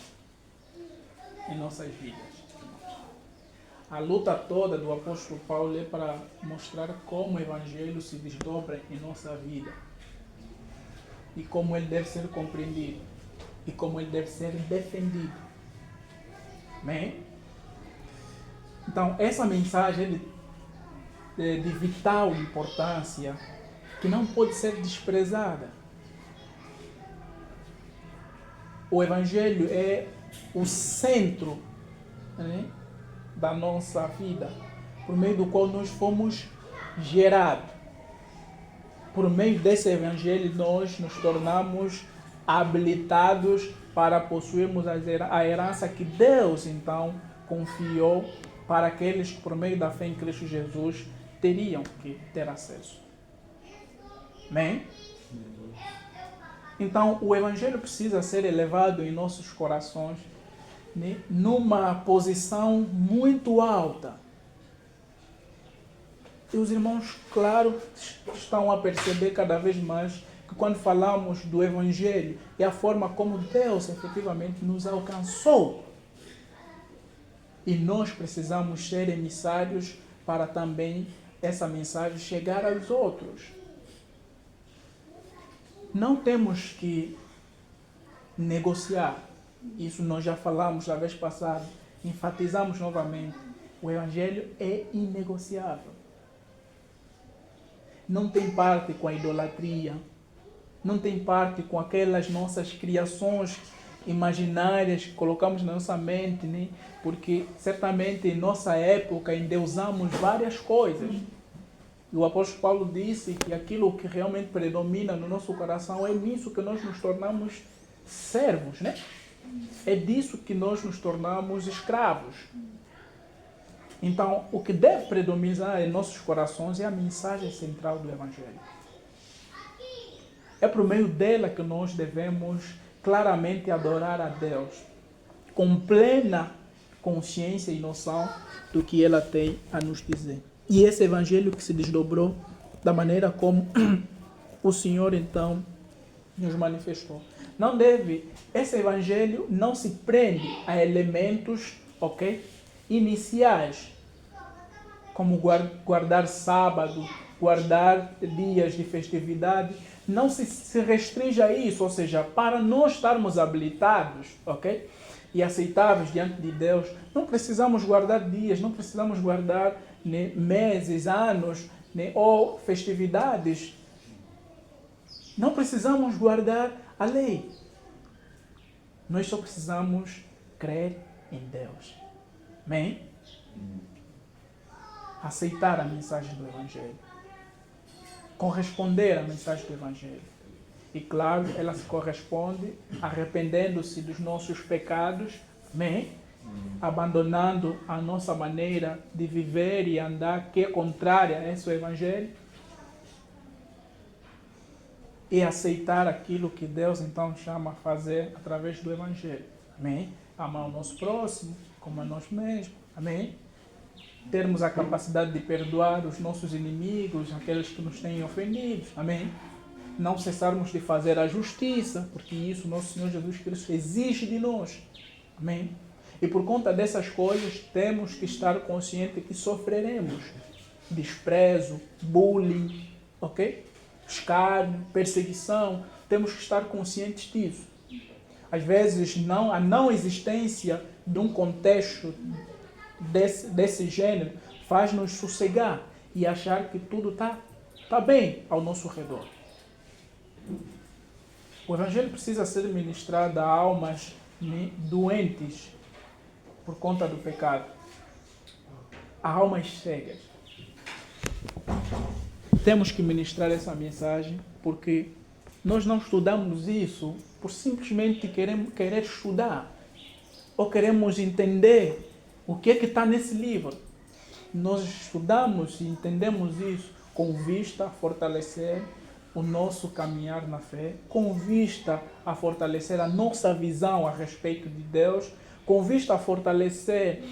em nossas vidas. A luta toda do apóstolo Paulo é para mostrar como o Evangelho se desdobra em nossa vida e como ele deve ser compreendido e como ele deve ser defendido. Amém? Então, essa mensagem é de vital importância, que não pode ser desprezada. O Evangelho é o centro da nossa vida, por meio do qual nós fomos gerados. Por meio desse Evangelho, nós nos tornamos habilitados para possuirmos a herança que Deus, então, confiou para aqueles que, por meio da fé em Cristo Jesus, teriam que ter acesso. Amém? Então, o Evangelho precisa ser elevado em nossos corações numa posição muito alta. E os irmãos, claro, estão a perceber cada vez mais que quando falamos do Evangelho é a forma como Deus efetivamente nos alcançou. E nós precisamos ser emissários para também essa mensagem chegar aos outros. Não temos que negociar. Isso nós já falamos da vez passada. Enfatizamos novamente. O Evangelho é inegociável. não tem parte com a idolatria, não tem parte com aquelas nossas criações imaginárias que colocamos na nossa mente, né? Porque certamente em nossa época endeusamos várias coisas. E o apóstolo Paulo disse que aquilo que realmente predomina no nosso coração é nisso que nós nos tornamos servos, né? É disso que nós nos tornamos escravos. Então, o que deve predominar em nossos corações é a mensagem central do Evangelho. É por meio dela que nós devemos claramente adorar a Deus, com plena consciência e noção do que ela tem a nos dizer. E esse Evangelho que se desdobrou da maneira como o Senhor então nos manifestou. Esse Evangelho não se prende a elementos, iniciais, como guardar sábado, guardar dias de festividade. Não se restringe a isso, ou seja, para nós estarmos habilitados, e aceitáveis diante de Deus, não precisamos guardar dias, não precisamos guardar meses, anos, ou festividades. Não precisamos guardar a lei. Nós só precisamos crer em Deus. Amém? Aceitar a mensagem do Evangelho. Corresponder à mensagem do Evangelho. E claro, ela se corresponde arrependendo-se dos nossos pecados, amém? Abandonando a nossa maneira de viver e andar, que é contrária a esse Evangelho, e aceitar aquilo que Deus então chama a fazer através do Evangelho. Amém? Amar o nosso próximo como a nós mesmos. Amém? Termos a capacidade de perdoar os nossos inimigos, aqueles que nos têm ofendido. Amém? Não cessarmos de fazer a justiça, porque isso nosso Senhor Jesus Cristo exige de nós. Amém? E por conta dessas coisas, temos que estar conscientes que sofreremos desprezo, bullying, escárnio, perseguição. Temos que estar conscientes disso. Às vezes, a não existência de um contexto desse gênero faz-nos sossegar e achar que tudo está bem ao nosso redor. O Evangelho precisa ser ministrado a almas doentes por conta do pecado, a almas cegas. Temos que ministrar essa mensagem porque nós não estudamos isso por simplesmente querer estudar ou queremos entender o que está nesse livro. Nós estudamos e entendemos isso com vista a fortalecer o nosso caminhar na fé, com vista a fortalecer a nossa visão a respeito de Deus, com vista a fortalecer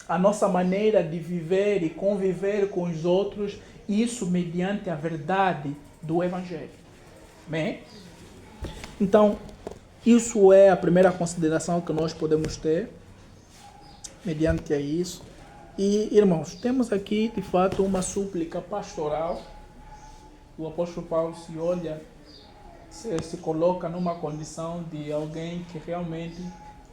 a nossa maneira de viver e conviver com os outros, isso mediante a verdade do Evangelho. Bem? Então, isso é a primeira consideração que nós podemos ter mediante isso. E, irmãos, temos aqui, de fato, uma súplica pastoral. O apóstolo Paulo se coloca numa condição de alguém que realmente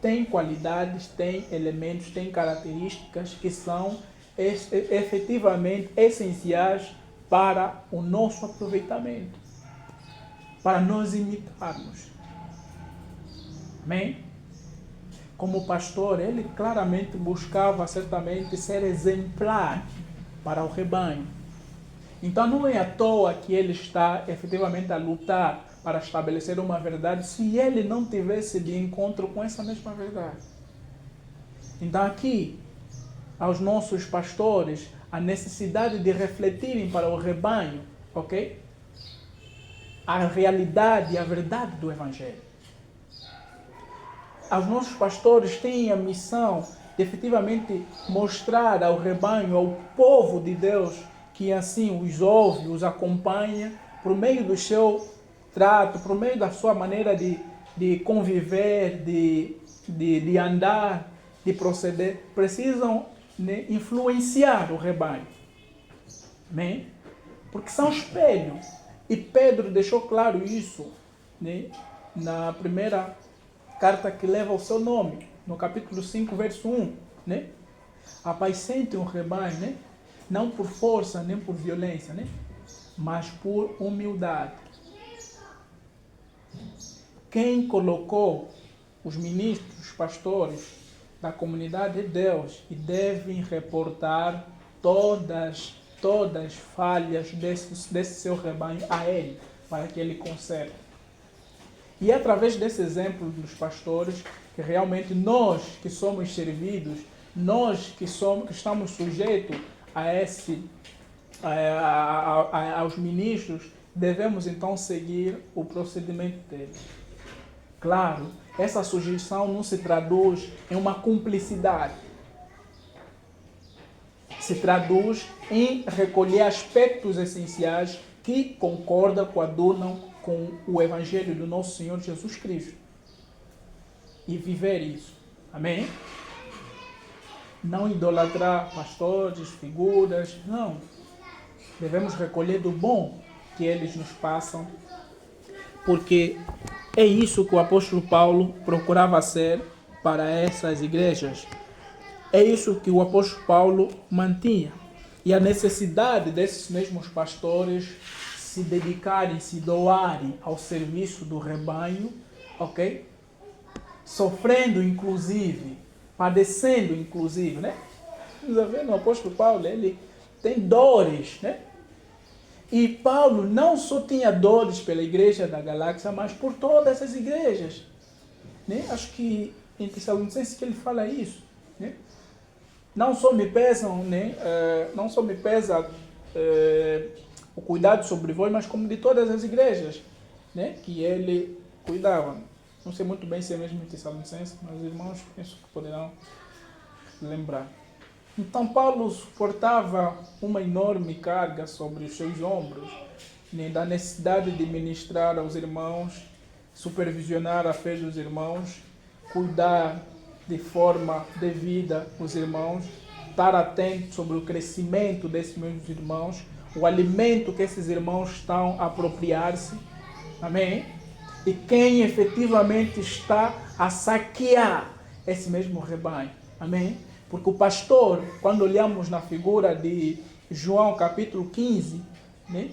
tem qualidades, tem elementos, tem características que são efetivamente essenciais para o nosso aproveitamento, para nós imitarmos. Amém? Como pastor, ele claramente buscava certamente ser exemplar para o rebanho. Então não é à toa que ele está efetivamente a lutar para estabelecer uma verdade se ele não tivesse de encontro com essa mesma verdade. Então aqui, aos nossos pastores, a necessidade de refletirem para o rebanho, a realidade e a verdade do Evangelho. Os nossos pastores têm a missão de efetivamente mostrar ao rebanho, ao povo de Deus, que assim os ouve, os acompanha, por meio do seu trato, por meio da sua maneira de conviver, de andar, de proceder, precisam influenciar o rebanho. Amém? Porque são espelho. E Pedro deixou claro isso na primeira carta que leva o seu nome, no capítulo 5, verso 1. Apacente um rebanho, não por força nem por violência, né? Mas por humildade. Quem colocou os ministros, os pastores da comunidade de Deus e devem reportar todas as falhas desse seu rebanho a ele, para que ele conserte. E é através desse exemplo dos pastores que realmente nós que somos servidos, nós que estamos sujeitos aos ministros, devemos então seguir o procedimento deles. Claro, essa sujeição não se traduz em uma cumplicidade. Se traduz em recolher aspectos essenciais que concordam, coadunam com o Evangelho do nosso Senhor Jesus Cristo. E viver isso. Amém? Não idolatrar pastores, figuras, não. Devemos recolher do bom que eles nos passam, porque é isso que o apóstolo Paulo procurava ser para essas igrejas. É isso que o apóstolo Paulo mantinha. E a necessidade desses mesmos pastores se dedicarem, se doarem ao serviço do rebanho, ok? Sofrendo inclusive, padecendo inclusive, né? Vamos ver no apóstolo Paulo, ele tem dores, né? E Paulo não só tinha dores pela igreja da Galáxia, mas por todas as igrejas, né? Acho que em Tessalonicenses que ele fala isso, né? Não só me pesam, né? Não só me pesa o cuidado sobre vós, mas como de todas as igrejas, né? Que ele cuidava. Não sei muito bem se é mesmo em Tessalonicenses, mas os irmãos penso que poderão lembrar. Então Paulo suportava uma enorme carga sobre os seus ombros, né, da necessidade de ministrar aos irmãos, supervisionar a fé dos irmãos, cuidar de forma devida os irmãos, estar atento sobre o crescimento desses meus irmãos, o alimento que esses irmãos estão a apropriar-se. Amém? E quem efetivamente está a saquear esse mesmo rebanho. Amém? Porque o pastor, quando olhamos na figura de João capítulo 15, né?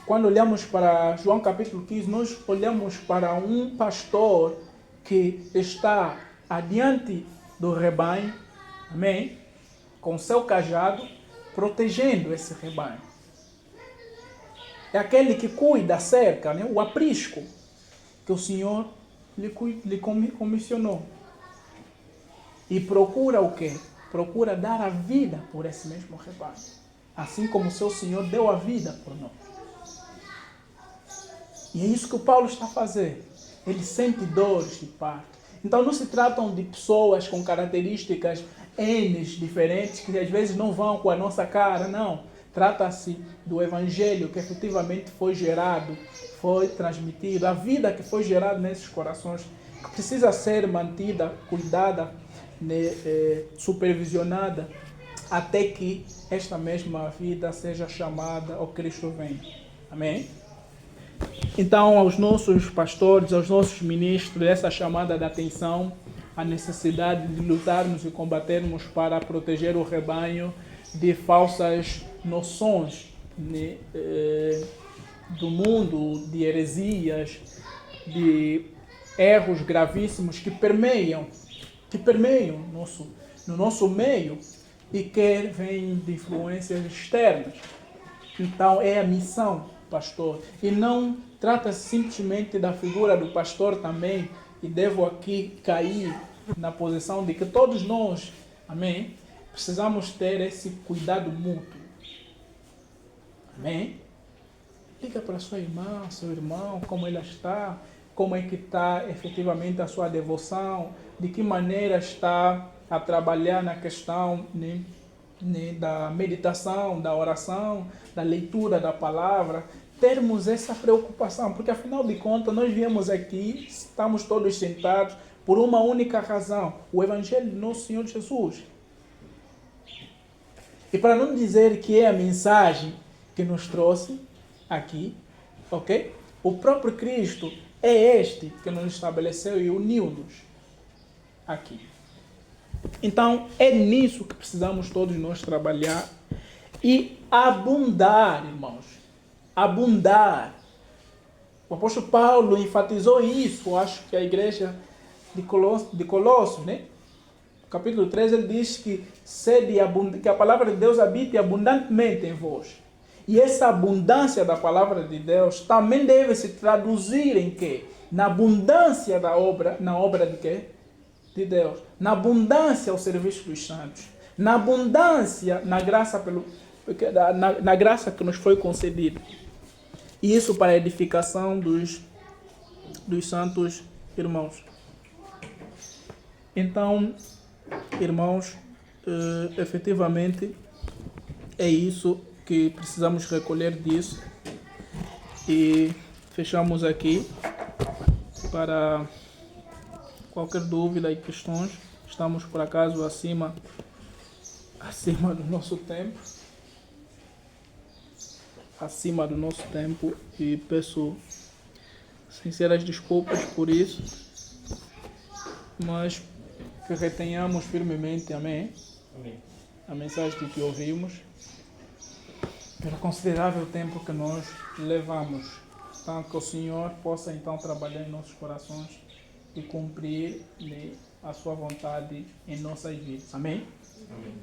Quando olhamos para João capítulo 15, nós olhamos para um pastor que está adiante do rebanho, amém? Com seu cajado, protegendo esse rebanho. É aquele que cuida, cerca, né? O aprisco que o Senhor lhe comissionou. E procura o quê? Procura dar a vida por esse mesmo rebanho. Assim como o seu Senhor deu a vida por nós. E é isso que o Paulo está a fazer. Ele sente dores de parto. Então não se tratam de pessoas com características N diferentes, que às vezes não vão com a nossa cara, não. Trata-se do Evangelho que efetivamente foi gerado, foi transmitido. A vida que foi gerada nesses corações, que precisa ser mantida, cuidada, supervisionada, até que esta mesma vida seja chamada ao Cristo venha. Amém? Então, aos nossos pastores, aos nossos ministros, essa chamada de atenção, a necessidade de lutarmos e combatermos para proteger o rebanho de falsas noções, né, do mundo, de heresias, de erros gravíssimos que permeiam no nosso meio e que vêm de influências externas. Então é a missão, pastor. E não trata-se simplesmente da figura do pastor também, e devo aqui cair na posição de que todos nós, amém, precisamos ter esse cuidado mútuo. Amém? Liga para sua irmã, seu irmão, como ela está, como é que está efetivamente a sua devoção, de que maneira está a trabalhar na questão da meditação, da oração, da leitura da palavra. Termos essa preocupação, porque afinal de contas nós viemos aqui, estamos todos sentados por uma única razão, o Evangelho do nosso Senhor Jesus. E para não dizer que é a mensagem que nos trouxe aqui, ok? O próprio Cristo é este que nos estabeleceu e uniu-nos aqui. Então, é nisso que precisamos todos nós trabalhar, e abundar, irmãos. Abundar. O apóstolo Paulo enfatizou isso, acho que a igreja de Colossos, né? No capítulo 3, ele diz que que a palavra de Deus habite abundantemente em vós. E essa abundância da palavra de Deus também deve se traduzir em quê? Na abundância da obra, na obra de quê? De Deus. Na abundância ao serviço dos santos. Na abundância na graça, na graça que nos foi concedida. E isso para a edificação dos santos irmãos. Então, irmãos, efetivamente é isso que precisamos recolher disso. E fechamos aqui. Para qualquer dúvida e questões, estamos por acaso acima do nosso tempo. Acima do nosso tempo, e peço sinceras desculpas por isso, mas que retenhamos firmemente, amém? Amém. A mensagem que ouvimos, pelo considerável tempo que nós levamos, então que o Senhor possa então trabalhar em nossos corações e cumprir a sua vontade em nossas vidas, amém? Amém.